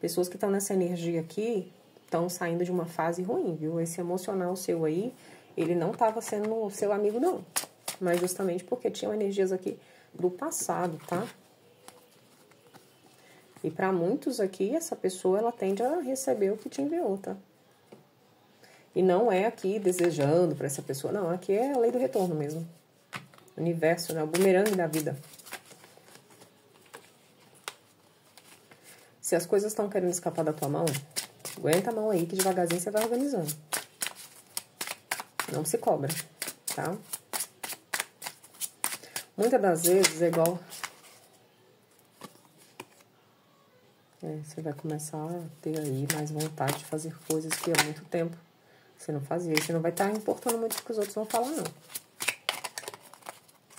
Pessoas que estão nessa energia aqui, estão saindo de uma fase ruim, viu? Esse emocional seu aí, ele não estava sendo seu amigo, não. Mas justamente porque tinham energias aqui do passado, tá? E para muitos aqui, essa pessoa, ela tende a receber o que te enviou, tá? E não é aqui desejando para essa pessoa, não. Aqui é a lei do retorno mesmo. O universo, né? O bumerangue da vida. Se as coisas estão querendo escapar da tua mão, aguenta a mão aí que devagarzinho você vai organizando. Não se cobra, tá? Muitas das vezes é igual... você vai começar a ter aí mais vontade de fazer coisas que há muito tempo você não fazia. E você não vai estar importando muito o que os outros vão falar, não.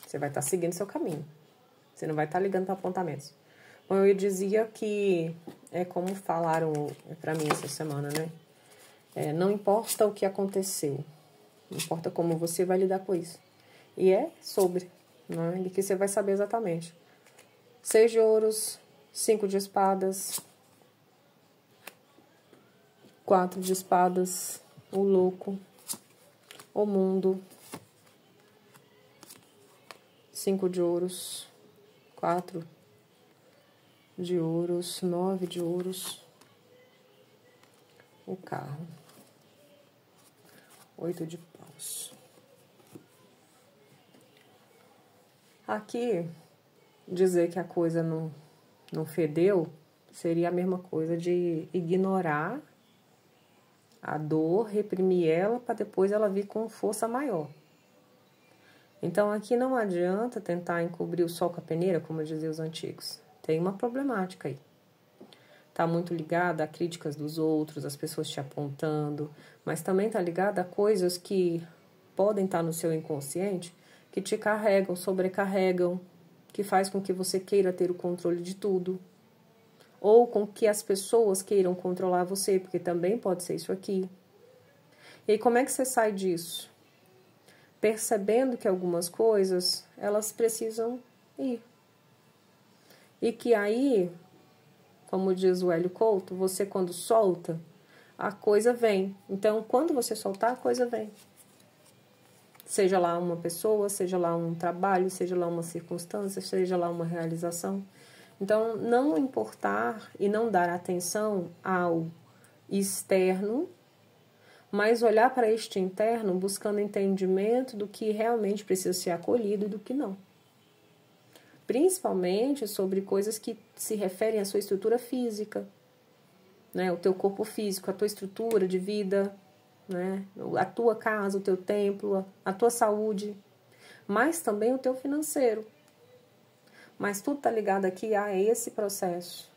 Você vai estar seguindo seu caminho. Você não vai estar ligando para apontamentos. Bom, eu dizia que é como falaram para mim essa semana, né? Não importa o que aconteceu, importa como você vai lidar com isso. E é sobre, né? E que você vai saber exatamente. 6 de ouros, 5 de espadas, 4 de espadas, o louco, o mundo, 5 de ouros, 4 de ouros, 9 de ouros, o carro, 8 de paus. Aqui, dizer que a coisa não fedeu seria a mesma coisa de ignorar a dor, reprimir ela para depois ela vir com força maior. Então aqui não adianta tentar encobrir o sol com a peneira, como diziam os antigos. Tem uma problemática aí. Está muito ligada a críticas dos outros, as pessoas te apontando, mas também está ligada a coisas que podem estar no seu inconsciente, que te carregam, sobrecarregam, que faz com que você queira ter o controle de tudo, ou com que as pessoas queiram controlar você, porque também pode ser isso aqui. E aí, como é que você sai disso? Percebendo que algumas coisas, elas precisam ir. E que aí, como diz o Hélio Couto, você quando solta, a coisa vem. Então, quando você soltar, a coisa vem. Seja lá uma pessoa, seja lá um trabalho, seja lá uma circunstância, seja lá uma realização. Então, não importar e não dar atenção ao externo, mas olhar para este interno buscando entendimento do que realmente precisa ser acolhido e do que não. Principalmente sobre coisas que se referem à sua estrutura física, né? O teu corpo físico, a tua estrutura de vida, né? A tua casa, o teu templo, a tua saúde, mas também o teu financeiro. Mas tudo está ligado aqui a esse processo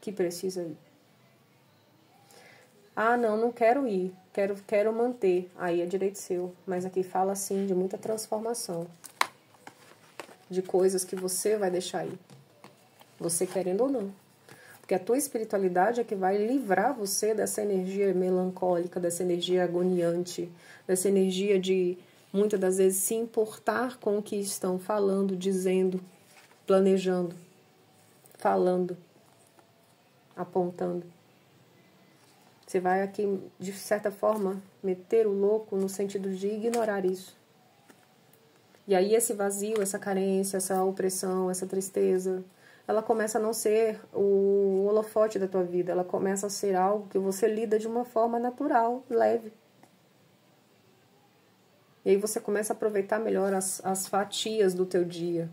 que precisa ir. Ah, não quero ir, quero manter. Aí é direito seu, mas aqui fala assim de muita transformação. De coisas que você vai deixar aí. Você querendo ou não. Porque a tua espiritualidade é que vai livrar você dessa energia melancólica, dessa energia agoniante, dessa energia de, muitas das vezes, se importar com o que estão falando, dizendo, planejando, falando, apontando. Você vai aqui, de certa forma, meter o louco no sentido de ignorar isso. E aí esse vazio, essa carência, essa opressão, essa tristeza, ela começa a não ser o holofote da tua vida, ela começa a ser algo que você lida de uma forma natural, leve. E aí você começa a aproveitar melhor as fatias do teu dia,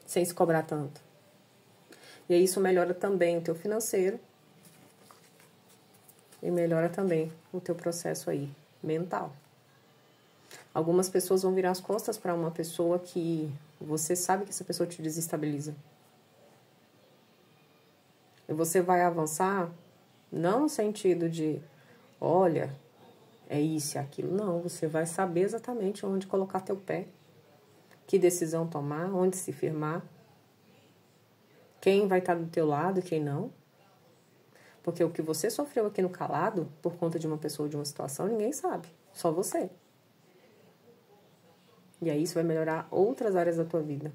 sem se cobrar tanto. E aí isso melhora também o teu financeiro e melhora também o teu processo aí mental. Algumas pessoas vão virar as costas para uma pessoa que você sabe que essa pessoa te desestabiliza. E você vai avançar não no sentido de, olha, é isso e aquilo. Não, você vai saber exatamente onde colocar teu pé, que decisão tomar, onde se firmar, quem vai estar do teu lado e quem não. Porque o que você sofreu aqui no calado, por conta de uma pessoa ou de uma situação, ninguém sabe, só você. E aí isso vai melhorar outras áreas da tua vida.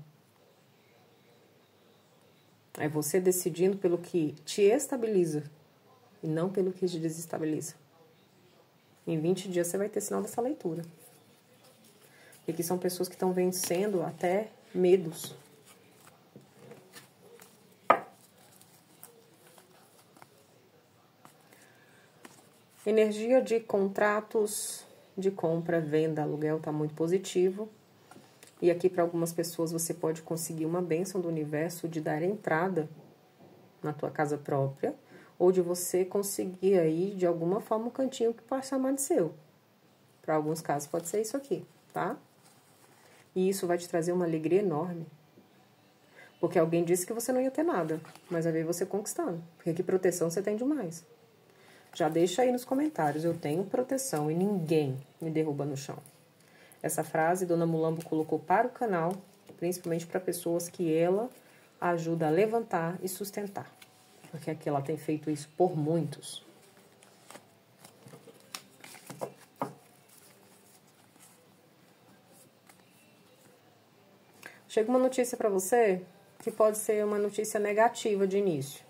É você decidindo pelo que te estabiliza e não pelo que te desestabiliza. Em 20 dias você vai ter sinal dessa leitura. E aqui são pessoas que estão vencendo até medos. Energia de contratos de compra, venda, aluguel está muito positivo. E aqui para algumas pessoas você pode conseguir uma bênção do universo de dar entrada na tua casa própria, ou de você conseguir aí de alguma forma um cantinho que pode chamar de seu. Para alguns casos pode ser isso aqui, tá? E isso vai te trazer uma alegria enorme. Porque alguém disse que você não ia ter nada, mas vai ver você conquistando. Porque que proteção você tem demais. Já deixa aí nos comentários, eu tenho proteção e ninguém me derruba no chão. Essa frase Dona Mulambo colocou para o canal, principalmente para pessoas que ela ajuda a levantar e sustentar. Porque aqui ela tem feito isso por muitos. Chega uma notícia para você que pode ser uma notícia negativa de início.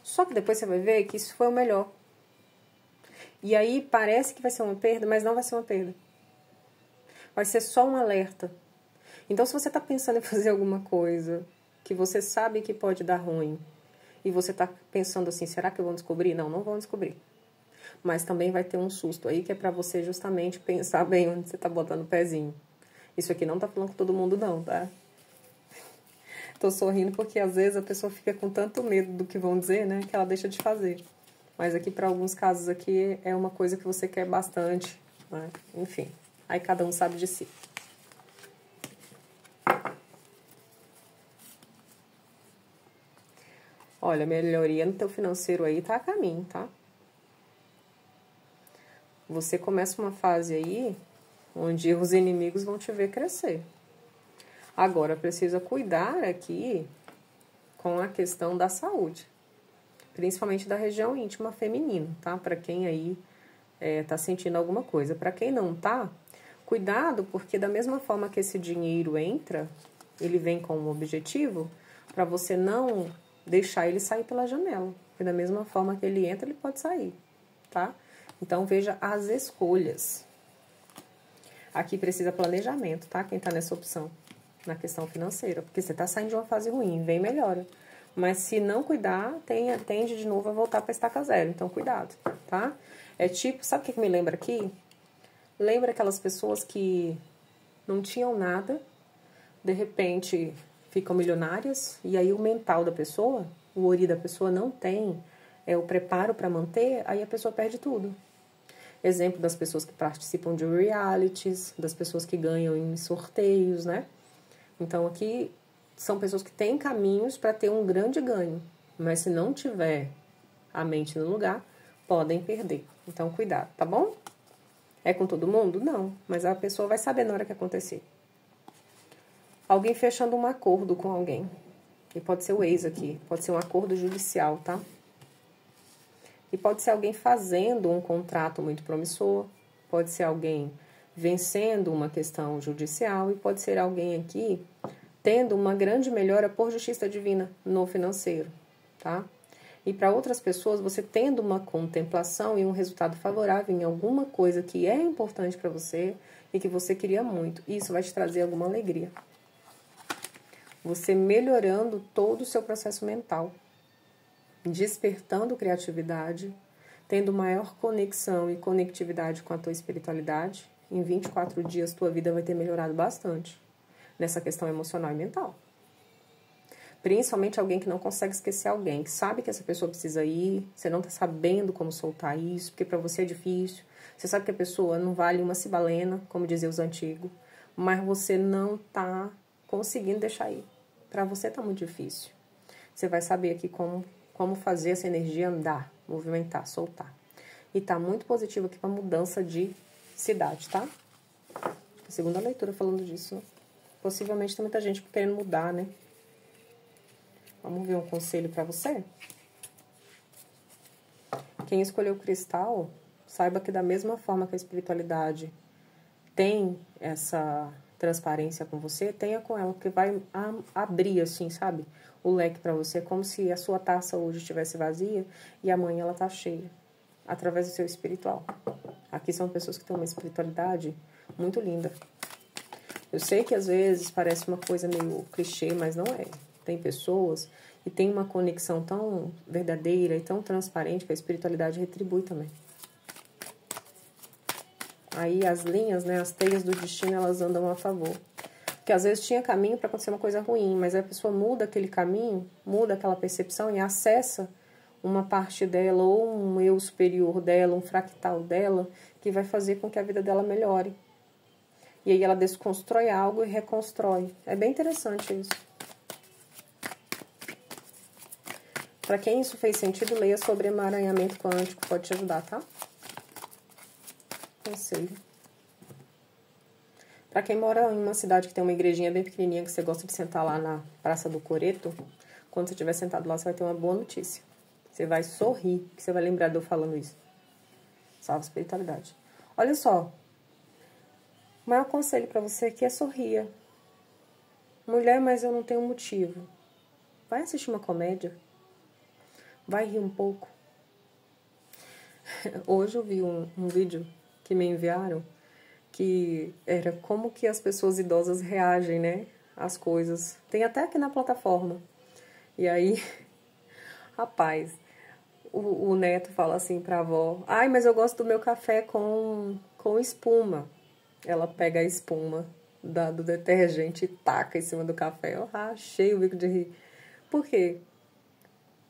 Só que depois você vai ver que isso foi o melhor. E aí parece que vai ser uma perda, mas não vai ser uma perda. Vai ser só um alerta. Então, se você está pensando em fazer alguma coisa que você sabe que pode dar ruim, e você está pensando assim, será que eu vou descobrir? Não, não vão descobrir. Mas também vai ter um susto aí, que é para você justamente pensar bem onde você está botando o pezinho. Isso aqui não tá falando com todo mundo não, tá? Tô sorrindo porque às vezes a pessoa fica com tanto medo do que vão dizer, né, que ela deixa de fazer. Mas aqui, para alguns casos aqui, é uma coisa que você quer bastante, né? Enfim, aí cada um sabe de si. Olha, melhoria no teu financeiro aí tá a caminho, tá? Você começa uma fase aí onde os inimigos vão te ver crescer. Agora, precisa cuidar aqui com a questão da saúde. Principalmente da região íntima feminina, tá? Para quem aí tá sentindo alguma coisa. Para quem não tá, cuidado, porque da mesma forma que esse dinheiro entra, ele vem com um objetivo, para você não deixar ele sair pela janela. Porque da mesma forma que ele entra, ele pode sair, tá? Então, veja as escolhas. Aqui precisa planejamento, tá? Quem tá nessa opção, na questão financeira. Porque você tá saindo de uma fase ruim, vem melhora. Mas se não cuidar, tende de novo a voltar para estaca zero. Então, cuidado, tá? É tipo, sabe o que me lembra aqui? Lembra aquelas pessoas que não tinham nada, de repente ficam milionárias, e aí o mental da pessoa, o ori da pessoa não tem o preparo para manter, aí a pessoa perde tudo. Exemplo das pessoas que participam de realities, das pessoas que ganham em sorteios, né? Então, aqui são pessoas que têm caminhos para ter um grande ganho, mas se não tiver a mente no lugar, podem perder. Então, cuidado, tá bom? É com todo mundo? Não, mas a pessoa vai saber na hora que acontecer. Alguém fechando um acordo com alguém. E pode ser o ex aqui, pode ser um acordo judicial, tá? E pode ser alguém fazendo um contrato muito promissor, pode ser alguém vencendo uma questão judicial e pode ser alguém aqui tendo uma grande melhora por justiça divina no financeiro, tá? E para outras pessoas, você tendo uma contemplação e um resultado favorável em alguma coisa que é importante para você e que você queria muito. Isso vai te trazer alguma alegria. você melhorando todo o seu processo mental, despertando criatividade, tendo maior conexão e conectividade com a tua espiritualidade. Em 24 dias, tua vida vai ter melhorado bastante nessa questão emocional e mental. Principalmente alguém que não consegue esquecer alguém, que sabe que essa pessoa precisa ir, você não está sabendo como soltar isso, porque para você é difícil. Você sabe que a pessoa não vale uma cibalena, como diziam os antigos, mas você não está conseguindo deixar ir. Para você está muito difícil. Você vai saber aqui como fazer essa energia andar, movimentar, soltar. E tá muito positivo aqui para mudança de cidade, tá? A segunda leitura falando disso. Possivelmente tem muita gente querendo mudar, né? Vamos ver um conselho para você? Quem escolheu o cristal, saiba que da mesma forma que a espiritualidade tem essa transparência com você, tenha com ela, porque vai abrir, assim, sabe? O leque para você, como se a sua taça hoje estivesse vazia e amanhã ela tá cheia, através do seu espiritual. Aqui são pessoas que têm uma espiritualidade muito linda. Eu sei que às vezes parece uma coisa meio clichê, mas não é. Tem pessoas que têm uma conexão tão verdadeira e tão transparente que a espiritualidade retribui também. Aí as linhas, né, as teias do destino, elas andam a favor. Porque às vezes tinha caminho para acontecer uma coisa ruim, mas a pessoa muda aquele caminho, muda aquela percepção e acessa uma parte dela ou um eu superior dela, um fractal dela, que vai fazer com que a vida dela melhore. E aí ela desconstrói algo e reconstrói. É bem interessante isso. Para quem isso fez sentido, leia sobre emaranhamento quântico, pode te ajudar, tá? Conselho. Para quem mora em uma cidade que tem uma igrejinha bem pequenininha, que você gosta de sentar lá na Praça do Coreto, quando você estiver sentado lá, você vai ter uma boa notícia. Você vai sorrir, que você vai lembrar de eu falando isso. Salve espiritualidade. Olha só. O maior conselho para você aqui é sorria. Mulher, mas eu não tenho motivo. Vai assistir uma comédia. Vai rir um pouco. Hoje eu vi um vídeo que me enviaram, que era como que as pessoas idosas reagem, né, às coisas. Tem até aqui na plataforma. E aí, rapaz, o neto fala assim pra avó: ai, mas eu gosto do meu café com espuma. Ela pega a espuma do detergente e taca em cima do café. Eu rachei o bico de rir. Por quê?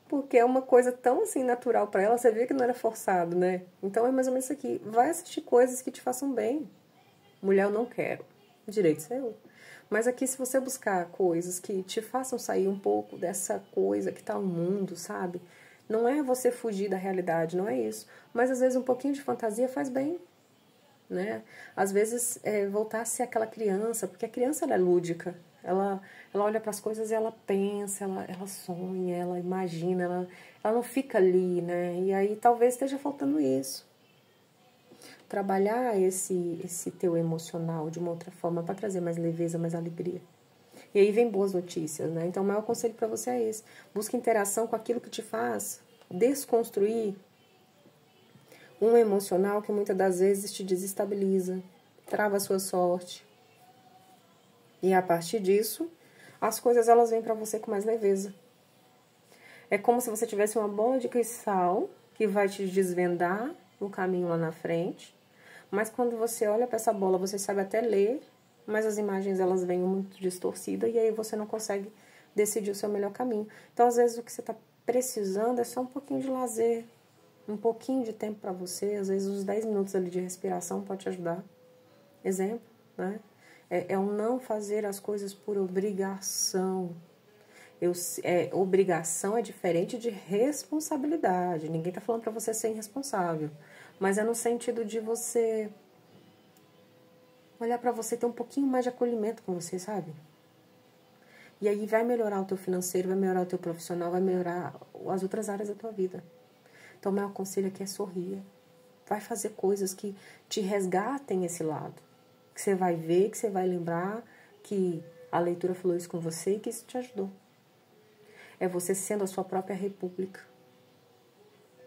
Porque é uma coisa tão assim natural pra ela, você vê que não era forçado, né? Então é mais ou menos isso aqui. Vai assistir coisas que te façam bem. Mulher, eu não quero. Direito seu. Mas aqui, se você buscar coisas que te façam sair um pouco dessa coisa que tá o mundo, sabe? Não é você fugir da realidade, não é isso. Mas às vezes um pouquinho de fantasia faz bem, né? Às vezes voltar a ser aquela criança, porque a criança ela é lúdica. Ela olha para as coisas e ela pensa, ela sonha, ela imagina, ela não fica ali, né? E aí talvez esteja faltando isso. Trabalhar esse teu emocional de uma outra forma para trazer mais leveza, mais alegria. E aí vem boas notícias, né? Então o maior conselho para você é esse. Busca interação com aquilo que te faz desconstruir um emocional que muitas das vezes te desestabiliza, trava a sua sorte. E a partir disso, as coisas elas vêm para você com mais leveza. É como se você tivesse uma bola de cristal que vai te desvendar o caminho lá na frente. Mas quando você olha para essa bola, você sabe até ler, mas as imagens elas vêm muito distorcidas e aí você não consegue decidir o seu melhor caminho. Então, às vezes, o que você está precisando é só um pouquinho de lazer, um pouquinho de tempo para você. Às vezes, uns 10 minutos ali de respiração pode te ajudar. Exemplo, né? É um não fazer as coisas por obrigação. Obrigação é diferente de responsabilidade. Ninguém está falando para você ser irresponsável. Mas é no sentido de você olhar para você, ter um pouquinho mais de acolhimento com você, sabe? E aí vai melhorar o teu financeiro, vai melhorar o teu profissional, vai melhorar as outras áreas da tua vida. Então, o meu conselho aqui é sorrir. Vai fazer coisas que te resgatem esse lado. Que você vai ver, que você vai lembrar que a leitura falou isso com você e que isso te ajudou. É você sendo a sua própria república.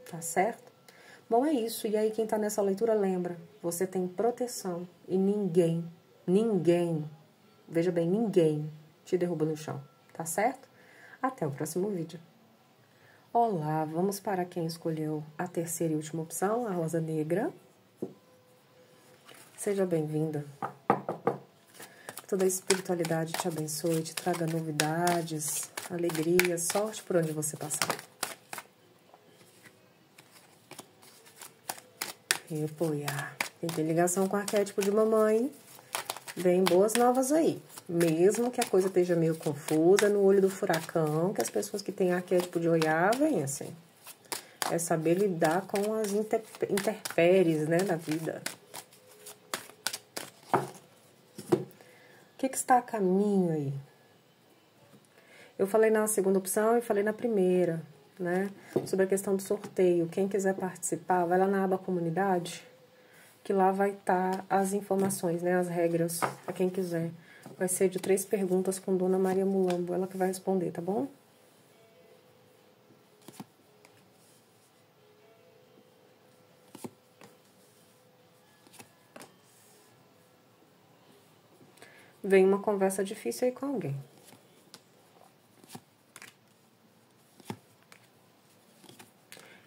Tá certo? Bom, é isso. E aí, quem tá nessa leitura, lembra. Você tem proteção. E ninguém, veja bem, ninguém te derruba no chão. tá certo? Até o próximo vídeo. Olá, vamos para quem escolheu a terceira e última opção, a rosa negra. Seja bem-vinda. Toda a espiritualidade te abençoe, te traga novidades, alegria, sorte por onde você passar. E apoiar. Quem tem ligação com o arquétipo de mamãe, vem boas novas aí. Mesmo que a coisa esteja meio confusa, no olho do furacão, que as pessoas que têm arquétipo de Oiá vêm assim. É saber lidar com as intempéries, né, da vida. O que está a caminho aí? Eu falei na segunda opção e falei na primeira, né? Sobre a questão do sorteio. Quem quiser participar, vai lá na aba comunidade, que lá vai estar as informações, né? As regras, para quem quiser. Vai ser de 3 perguntas com Dona Maria Mulambo, ela que vai responder, tá bom? Vem uma conversa difícil aí com alguém.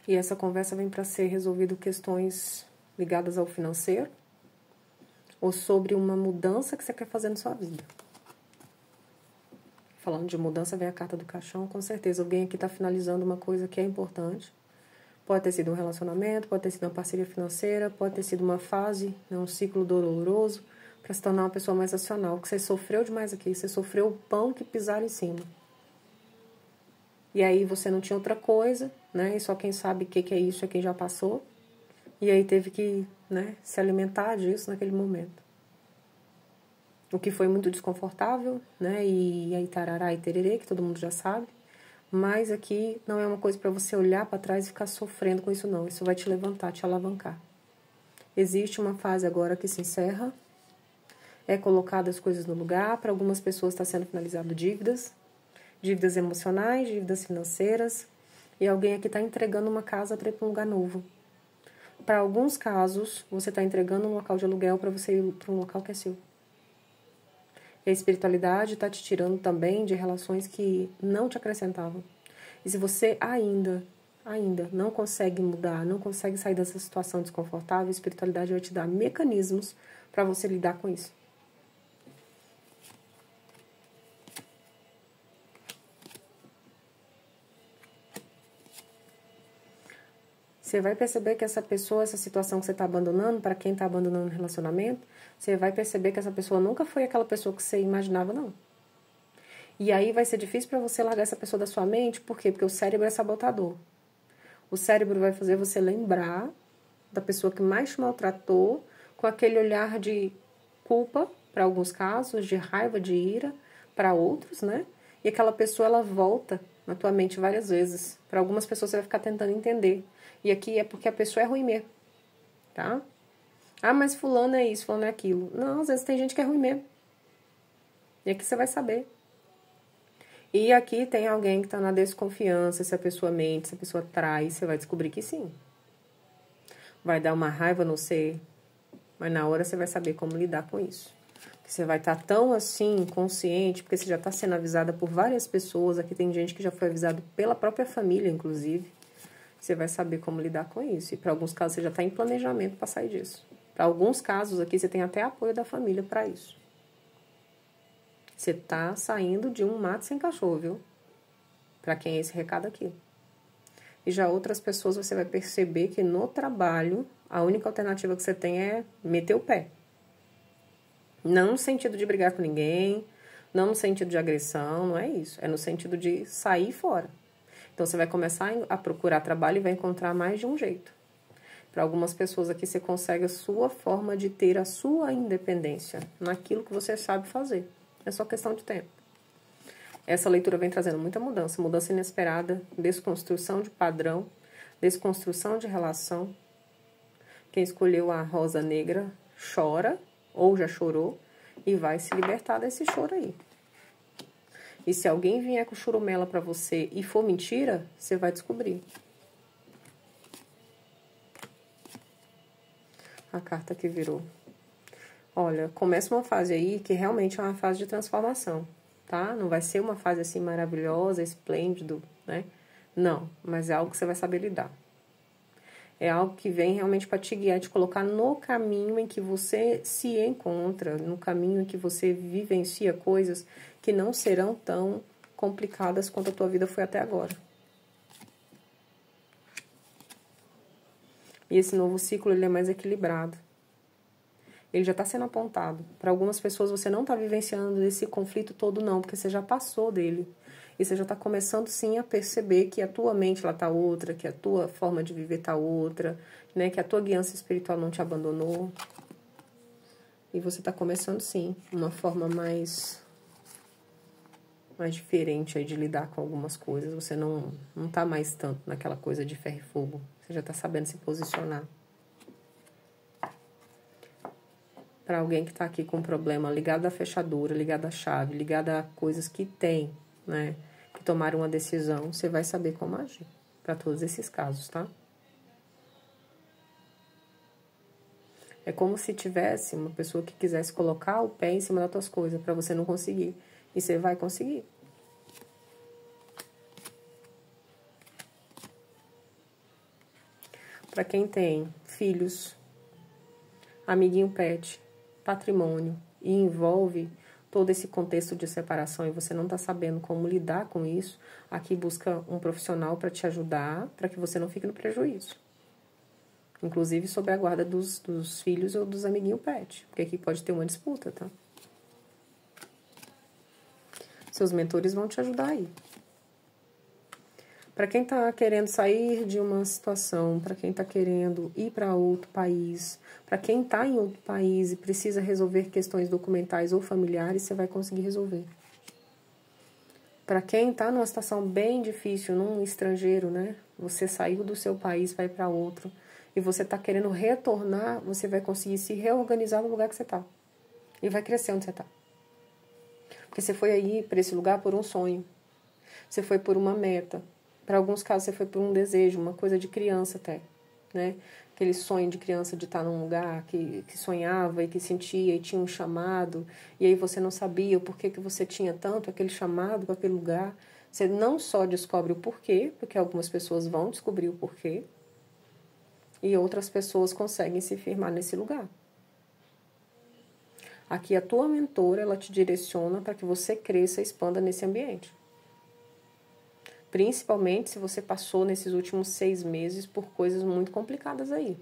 E essa conversa vem para ser resolvido questões ligadas ao financeiro ou sobre uma mudança que você quer fazer na sua vida. Falando de mudança, vem a carta do caixão, com certeza. Alguém aqui está finalizando uma coisa que é importante. Pode ter sido um relacionamento, pode ter sido uma parceria financeira, pode ter sido uma fase, né, um ciclo doloroso, para se tornar uma pessoa mais racional. Porque você sofreu demais aqui, você sofreu o pão que pisaram em cima. E aí você não tinha outra coisa, né? E só quem sabe o que é isso é quem já passou. E aí teve que, né, se alimentar disso naquele momento. O que foi muito desconfortável, né? E aí tarará e tererê, que todo mundo já sabe. Mas aqui não é uma coisa para você olhar para trás e ficar sofrendo com isso, não. Isso vai te levantar, te alavancar. Existe uma fase agora que se encerra. É colocado as coisas no lugar. Para algumas pessoas está sendo finalizado dívidas. Dívidas emocionais, dívidas financeiras. E alguém aqui está entregando uma casa para ir para um lugar novo. Para alguns casos, você está entregando um local de aluguel para você ir para um local que é seu. E a espiritualidade está te tirando também de relações que não te acrescentavam. E se você ainda não consegue mudar, não consegue sair dessa situação desconfortável, a espiritualidade vai te dar mecanismos para você lidar com isso. Você vai perceber que essa pessoa, essa situação que você está abandonando, para quem está abandonando o relacionamento, você vai perceber que essa pessoa nunca foi aquela pessoa que você imaginava, não. E aí vai ser difícil para você largar essa pessoa da sua mente, por quê? Porque o cérebro é sabotador. O cérebro vai fazer você lembrar da pessoa que mais te maltratou, com aquele olhar de culpa, para alguns casos, de raiva, de ira, para outros, né? E aquela pessoa, ela volta na tua mente várias vezes. Para algumas pessoas você vai ficar tentando entender. E aqui é porque a pessoa é ruim mesmo, tá? Ah, mas fulano é isso, fulano é aquilo. Não, às vezes tem gente que é ruim mesmo. E aqui você vai saber. E aqui tem alguém que está na desconfiança, se a pessoa mente, se a pessoa trai, você vai descobrir que sim. Vai dar uma raiva no ser, mas na hora você vai saber como lidar com isso. Você vai estar tão assim, consciente, porque você já está sendo avisada por várias pessoas. Aqui tem gente que já foi avisado pela própria família, inclusive. Você vai saber como lidar com isso. E para alguns casos você já está em planejamento para sair disso. Para alguns casos aqui você tem até apoio da família para isso. Você está saindo de um mato sem cachorro, viu? Para quem é esse recado aqui. E já outras pessoas você vai perceber que no trabalho a única alternativa que você tem é meter o pé. Não no sentido de brigar com ninguém, não no sentido de agressão, não é isso. É no sentido de sair fora. Então, você vai começar a procurar trabalho e vai encontrar mais de um jeito. Para algumas pessoas aqui, você consegue a sua forma de ter a sua independência naquilo que você sabe fazer. É só questão de tempo. Essa leitura vem trazendo muita mudança. Mudança inesperada, desconstrução de padrão, desconstrução de relação. Quem escolheu a rosa negra chora, ou já chorou, e vai se libertar desse choro aí. E se alguém vier com churumela pra você e for mentira, você vai descobrir. A carta que virou. Olha, começa uma fase aí que realmente é uma fase de transformação, tá? Não vai ser uma fase assim maravilhosa, esplêndido, né? Não, mas é algo que você vai saber lidar. É algo que vem realmente para te guiar, te colocar no caminho em que você se encontra, no caminho em que você vivencia coisas que não serão tão complicadas quanto a tua vida foi até agora. E esse novo ciclo, ele é mais equilibrado. Ele já está sendo apontado. Para algumas pessoas, você não está vivenciando esse conflito todo, não, porque você já passou dele. E você já está começando, sim, a perceber que a tua mente está outra, que a tua forma de viver está outra, né? Que a tua guiança espiritual não te abandonou. E você está começando, sim, uma forma mais diferente aí de lidar com algumas coisas. Você não está mais tanto naquela coisa de ferro e fogo. Você já está sabendo se posicionar. Para alguém que está aqui com um problema ligado à fechadura, ligado à chave, ligado a coisas que tem, né? Que tomaram uma decisão, você vai saber como agir para todos esses casos, tá? É como se tivesse uma pessoa que quisesse colocar o pé em cima das tuas coisas para você não conseguir. E você vai conseguir. Para quem tem filhos, amiguinho pet, patrimônio e envolve todo esse contexto de separação e você não está sabendo como lidar com isso, aqui busca um profissional para te ajudar, para que você não fique no prejuízo. Inclusive sob a guarda dos filhos ou dos amiguinhos pet, porque aqui pode ter uma disputa, tá? Seus mentores vão te ajudar aí. Para quem está querendo sair de uma situação, para quem está querendo ir para outro país, para quem está em outro país e precisa resolver questões documentais ou familiares, você vai conseguir resolver. Para quem está numa situação bem difícil, num estrangeiro, né? Você saiu do seu país, vai para outro, e você está querendo retornar, você vai conseguir se reorganizar no lugar que você está. E vai crescer onde você está. Porque você foi aí para esse lugar por um sonho. Você foi por uma meta. Para alguns casos, você foi por um desejo, uma coisa de criança até, né? Aquele sonho de criança de estar num lugar que sonhava e que sentia e tinha um chamado, e aí você não sabia o porquê que você tinha tanto aquele chamado para aquele lugar. Você não só descobre o porquê, porque algumas pessoas vão descobrir o porquê, e outras pessoas conseguem se firmar nesse lugar. Aqui a tua mentora, ela te direciona para que você cresça e expanda nesse ambiente. Principalmente se você passou nesses últimos 6 meses por coisas muito complicadas aí.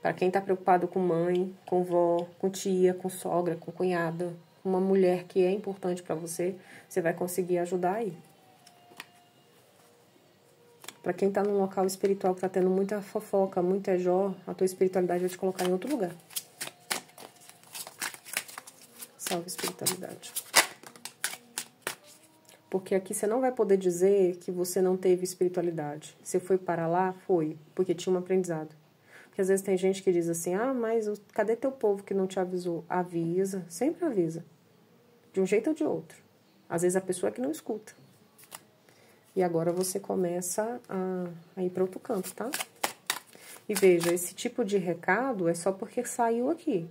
Para quem está preocupado com mãe, com vó, com tia, com sogra, com cunhada, uma mulher que é importante para você, você vai conseguir ajudar aí. Para quem está num local espiritual que está tendo muita fofoca, muita jó, a tua espiritualidade vai te colocar em outro lugar. Salve espiritualidade. Porque aqui você não vai poder dizer que você não teve espiritualidade. Você foi para lá? Foi, porque tinha um aprendizado. Porque às vezes tem gente que diz assim, mas cadê teu povo que não te avisou? Avisa, sempre avisa. De um jeito ou de outro. Às vezes a pessoa é que não escuta. E agora você começa a ir para outro canto, tá? E veja, esse tipo de recado é só porque saiu aqui.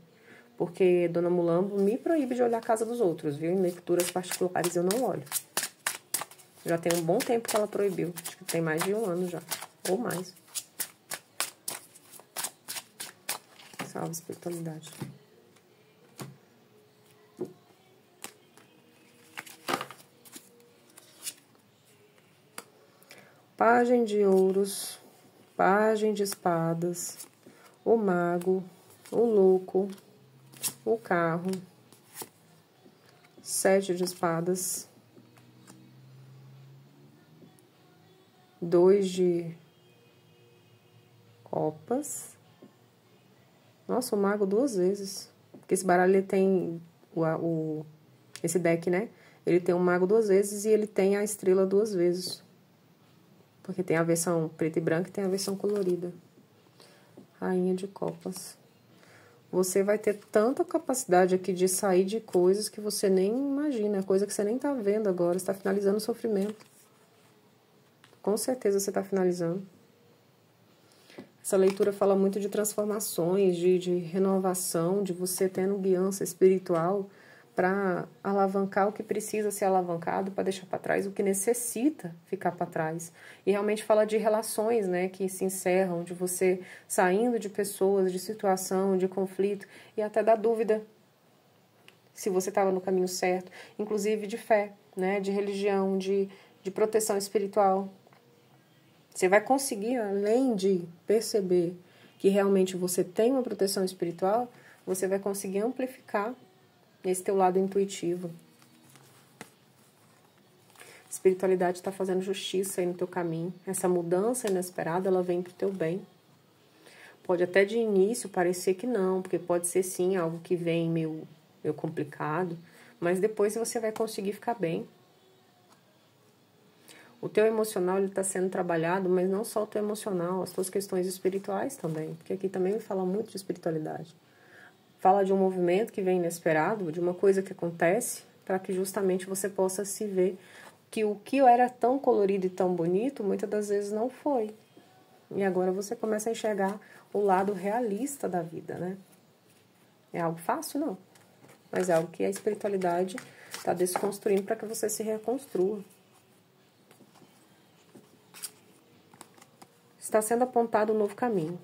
Porque Dona Mulambo me proíbe de olhar a casa dos outros, viu? Em leituras particulares eu não olho. Já tem um bom tempo que ela proibiu. Acho que tem mais de 1 ano já. Ou mais. Salve espiritualidade. Pajem de ouros. Pajem de espadas. O mago. O louco. O carro. 7 de espadas. 2 de copas. Nossa, o mago 2 vezes. Porque esse baralho ele tem esse deck, né? Ele tem o mago 2 vezes e ele tem a estrela 2 vezes. Porque tem a versão preta e branca e tem a versão colorida. Rainha de copas. Você vai ter tanta capacidade aqui de sair de coisas que você nem imagina. Coisa que você nem tá vendo agora. Você tá finalizando o sofrimento. Com certeza você está finalizando. Essa leitura fala muito de transformações, de renovação, de você tendo guiança espiritual para alavancar o que precisa ser alavancado, para deixar para trás o que necessita ficar para trás. E realmente fala de relações, né, que se encerram, de você saindo de pessoas, de situação, de conflito e até da dúvida se você estava no caminho certo, inclusive de fé, né, de religião, de proteção espiritual. Você vai conseguir, além de perceber que realmente você tem uma proteção espiritual, você vai conseguir amplificar esse teu lado intuitivo. Espiritualidade está fazendo justiça aí no teu caminho. Essa mudança inesperada, ela vem pro teu bem. Pode até de início parecer que não, porque pode ser sim algo que vem meio complicado, mas depois você vai conseguir ficar bem. O teu emocional está sendo trabalhado, mas não só o teu emocional, as tuas questões espirituais também, porque aqui também me fala muito de espiritualidade. Fala de um movimento que vem inesperado, de uma coisa que acontece, para que justamente você possa se ver que o que era tão colorido e tão bonito, muitas das vezes não foi. E agora você começa a enxergar o lado realista da vida, né? É algo fácil, não. Mas é algo que a espiritualidade está desconstruindo para que você se reconstrua. Está sendo apontado um novo caminho,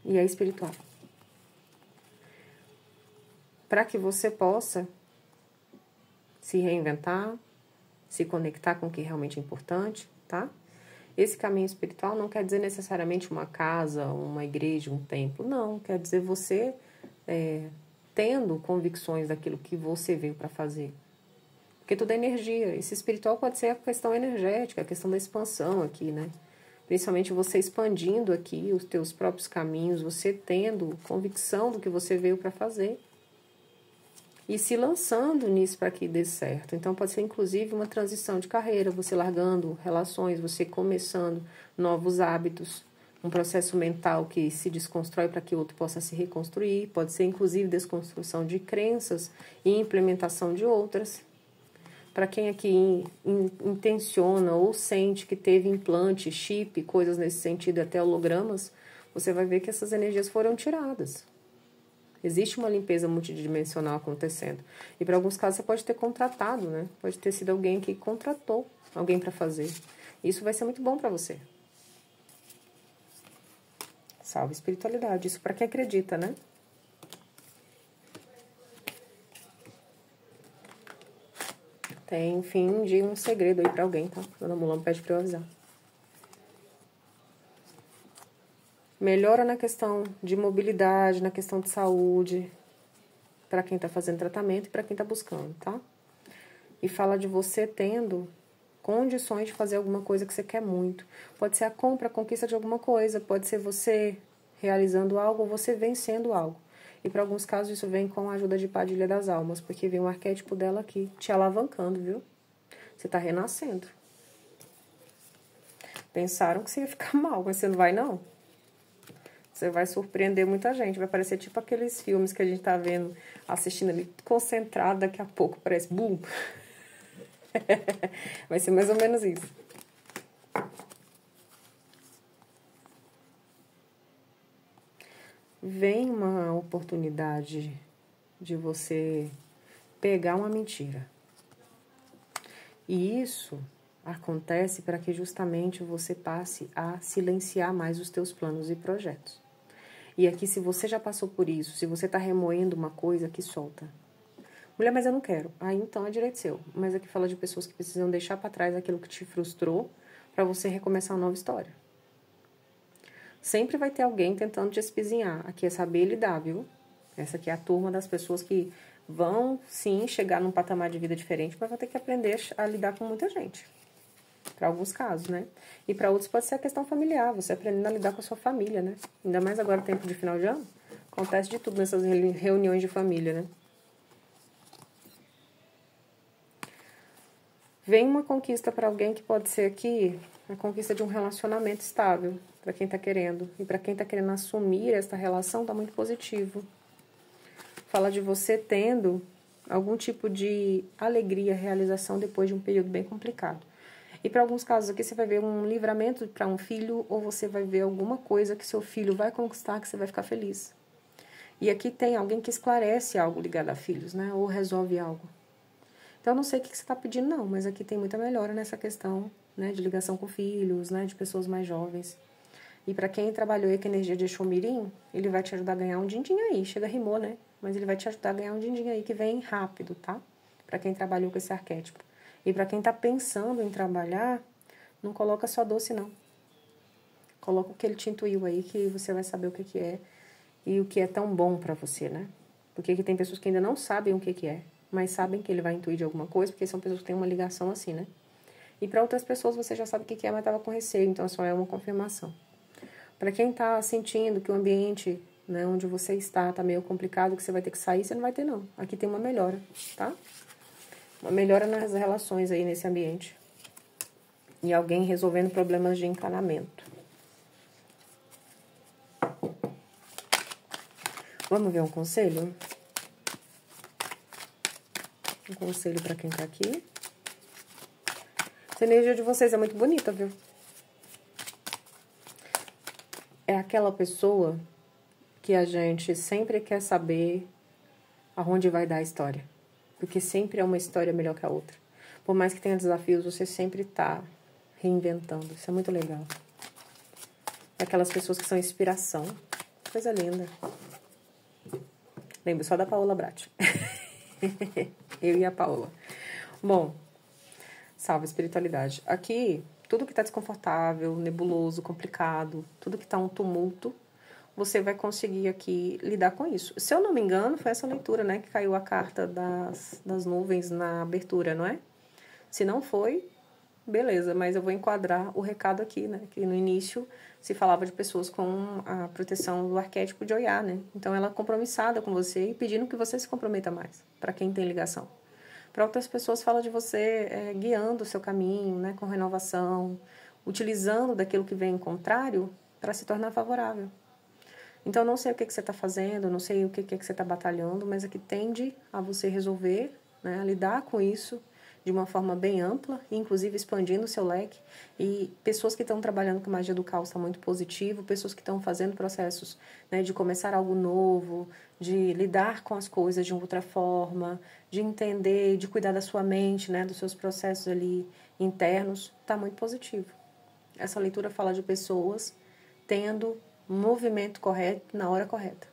e é espiritual. Para que você possa se reinventar, se conectar com o que realmente é importante, tá? Esse caminho espiritual não quer dizer necessariamente uma casa, uma igreja, um templo. Não, quer dizer você tendo convicções daquilo que você veio para fazer. Porque tudo é energia. Esse espiritual pode ser a questão energética, a questão da expansão aqui, né? Principalmente você expandindo aqui os teus próprios caminhos, você tendo convicção do que você veio para fazer. E se lançando nisso para que dê certo. Então pode ser inclusive uma transição de carreira, você largando relações, você começando novos hábitos, um processo mental que se desconstrói para que o outro possa se reconstruir, pode ser inclusive desconstrução de crenças e implementação de outras. Para quem aqui intenciona ou sente que teve implante, chip, coisas nesse sentido, até hologramas, você vai ver que essas energias foram tiradas. Existe uma limpeza multidimensional acontecendo. E para alguns casos você pode ter contratado, né? Pode ter sido alguém que contratou alguém para fazer. Isso vai ser muito bom para você. Salve espiritualidade. Isso para quem acredita, né? Tem fim de um segredo aí para alguém, tá? Dona Mulan pede para eu avisar. Melhora na questão de mobilidade, na questão de saúde, para quem está fazendo tratamento e para quem está buscando, tá? E fala de você tendo condições de fazer alguma coisa que você quer muito. Pode ser a compra, a conquista de alguma coisa, pode ser você realizando algo ou você vencendo algo. E para alguns casos isso vem com a ajuda de Padilha das Almas, porque vem o arquétipo dela aqui, te alavancando, viu? Você está renascendo. Pensaram que você ia ficar mal, mas você não vai não. Você vai surpreender muita gente. Vai parecer tipo aqueles filmes que a gente tá vendo, assistindo ali, concentrado, daqui a pouco parece boom. Vai ser mais ou menos isso. Vem uma oportunidade de você pegar uma mentira. E isso acontece para que justamente você passe a silenciar mais os teus planos e projetos. E aqui, se você já passou por isso, se você está remoendo uma coisa, que solta. Mulher, mas eu não quero. Aí então é direito seu. Mas aqui fala de pessoas que precisam deixar para trás aquilo que te frustrou para você recomeçar uma nova história. Sempre vai ter alguém tentando te espizinhar. Aqui é saber lidar, viu? Essa aqui é a turma das pessoas que vão, sim, chegar num patamar de vida diferente, mas vão ter que aprender a lidar com muita gente. Para alguns casos, né? E para outros pode ser a questão familiar, você aprendendo a lidar com a sua família, né? Ainda mais agora, tempo de final de ano, acontece de tudo nessas reuniões de família, né? Vem uma conquista para alguém que pode ser aqui a conquista de um relacionamento estável, para quem tá querendo. E para quem tá querendo assumir essa relação, tá muito positivo. Fala de você tendo algum tipo de alegria, realização depois de um período bem complicado. E para alguns casos aqui você vai ver um livramento para um filho ou você vai ver alguma coisa que seu filho vai conquistar que você vai ficar feliz. E aqui tem alguém que esclarece algo ligado a filhos, né? Ou resolve algo. Então, eu não sei o que você está pedindo, não, mas aqui tem muita melhora nessa questão, né, de ligação com filhos, né, de pessoas mais jovens. E para quem trabalhou aí com a energia de Exu Mirim, ele vai te ajudar a ganhar um din-din aí. Chega, rimou, né? Mas ele vai te ajudar a ganhar um din-din aí que vem rápido, tá? Para quem trabalhou com esse arquétipo. E para quem tá pensando em trabalhar, não coloca só doce, não. Coloca o que ele te intuiu aí, que você vai saber o que é e o que é tão bom para você, né? Porque aqui tem pessoas que ainda não sabem o que é, mas sabem que ele vai intuir de alguma coisa, porque são pessoas que têm uma ligação assim, né? E para outras pessoas você já sabe o que é, mas estava com receio, então só é uma confirmação. Para quem está sentindo que o ambiente, né, onde você está meio complicado, que você vai ter que sair, você não vai ter, não. Aqui tem uma melhora, tá? Uma melhora nas relações aí nesse ambiente. E alguém resolvendo problemas de encanamento. Vamos ver um conselho? Um conselho para quem tá aqui. Essa energia de vocês é muito bonita, viu? É aquela pessoa que a gente sempre quer saber aonde vai dar a história. Porque sempre é uma história melhor que a outra. Por mais que tenha desafios, você sempre tá reinventando. Isso é muito legal. É aquelas pessoas que são inspiração. Coisa linda. Lembro só da Paola Bratti. Eu e a Paola. Bom, salve espiritualidade. Aqui, tudo que tá desconfortável, nebuloso, complicado, tudo que tá um tumulto, você vai conseguir aqui lidar com isso. Se eu não me engano, foi essa leitura, né? Que caiu a carta das nuvens na abertura, não é? Se não foi, beleza, mas eu vou enquadrar o recado aqui, né? Que no início se falava de pessoas com a proteção do arquétipo de Oiá, né? Então ela é compromissada com você e pedindo que você se comprometa mais, para quem tem ligação. Para outras pessoas fala de você guiando o seu caminho, né? Com renovação, utilizando daquilo que vem em contrário para se tornar favorável. Então, não sei o que você está fazendo, não sei o que você está batalhando, mas aqui tende a você resolver, né, a lidar com isso de uma forma bem ampla, inclusive expandindo o seu leque. E pessoas que estão trabalhando com magia do caos está muito positivo, pessoas que estão fazendo processos, né, de começar algo novo, de lidar com as coisas de outra forma, de entender, de cuidar da sua mente, né, dos seus processos ali internos, está muito positivo. Essa leitura fala de pessoas tendo um movimento correto na hora correta.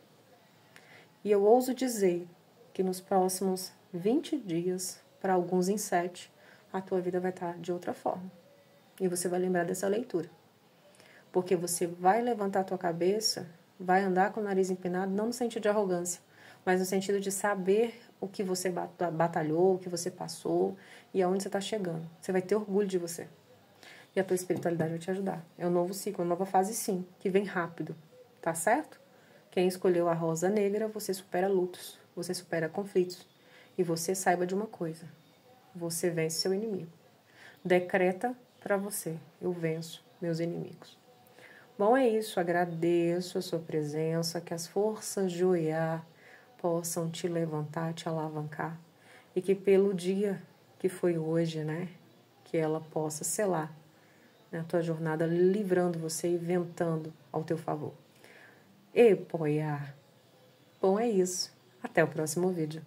E eu ouso dizer que nos próximos 20 dias, para alguns em 7, a tua vida vai estar de outra forma. E você vai lembrar dessa leitura. Porque você vai levantar a tua cabeça, vai andar com o nariz empinado, não no sentido de arrogância, mas no sentido de saber o que você batalhou, o que você passou e aonde você está chegando. Você vai ter orgulho de você. E a tua espiritualidade vai te ajudar. É um novo ciclo, uma nova fase, sim, que vem rápido. Tá certo? Quem escolheu a rosa negra, você supera lutos, você supera conflitos. E você saiba de uma coisa: você vence seu inimigo. Decreta para você: eu venço meus inimigos. Bom, é isso. Agradeço a sua presença, que as forças de Oiá possam te levantar, te alavancar. E que pelo dia que foi hoje, né, que ela possa selar a tua jornada, livrando você e ventando ao teu favor. E Oiá. Bom, é isso. Até o próximo vídeo.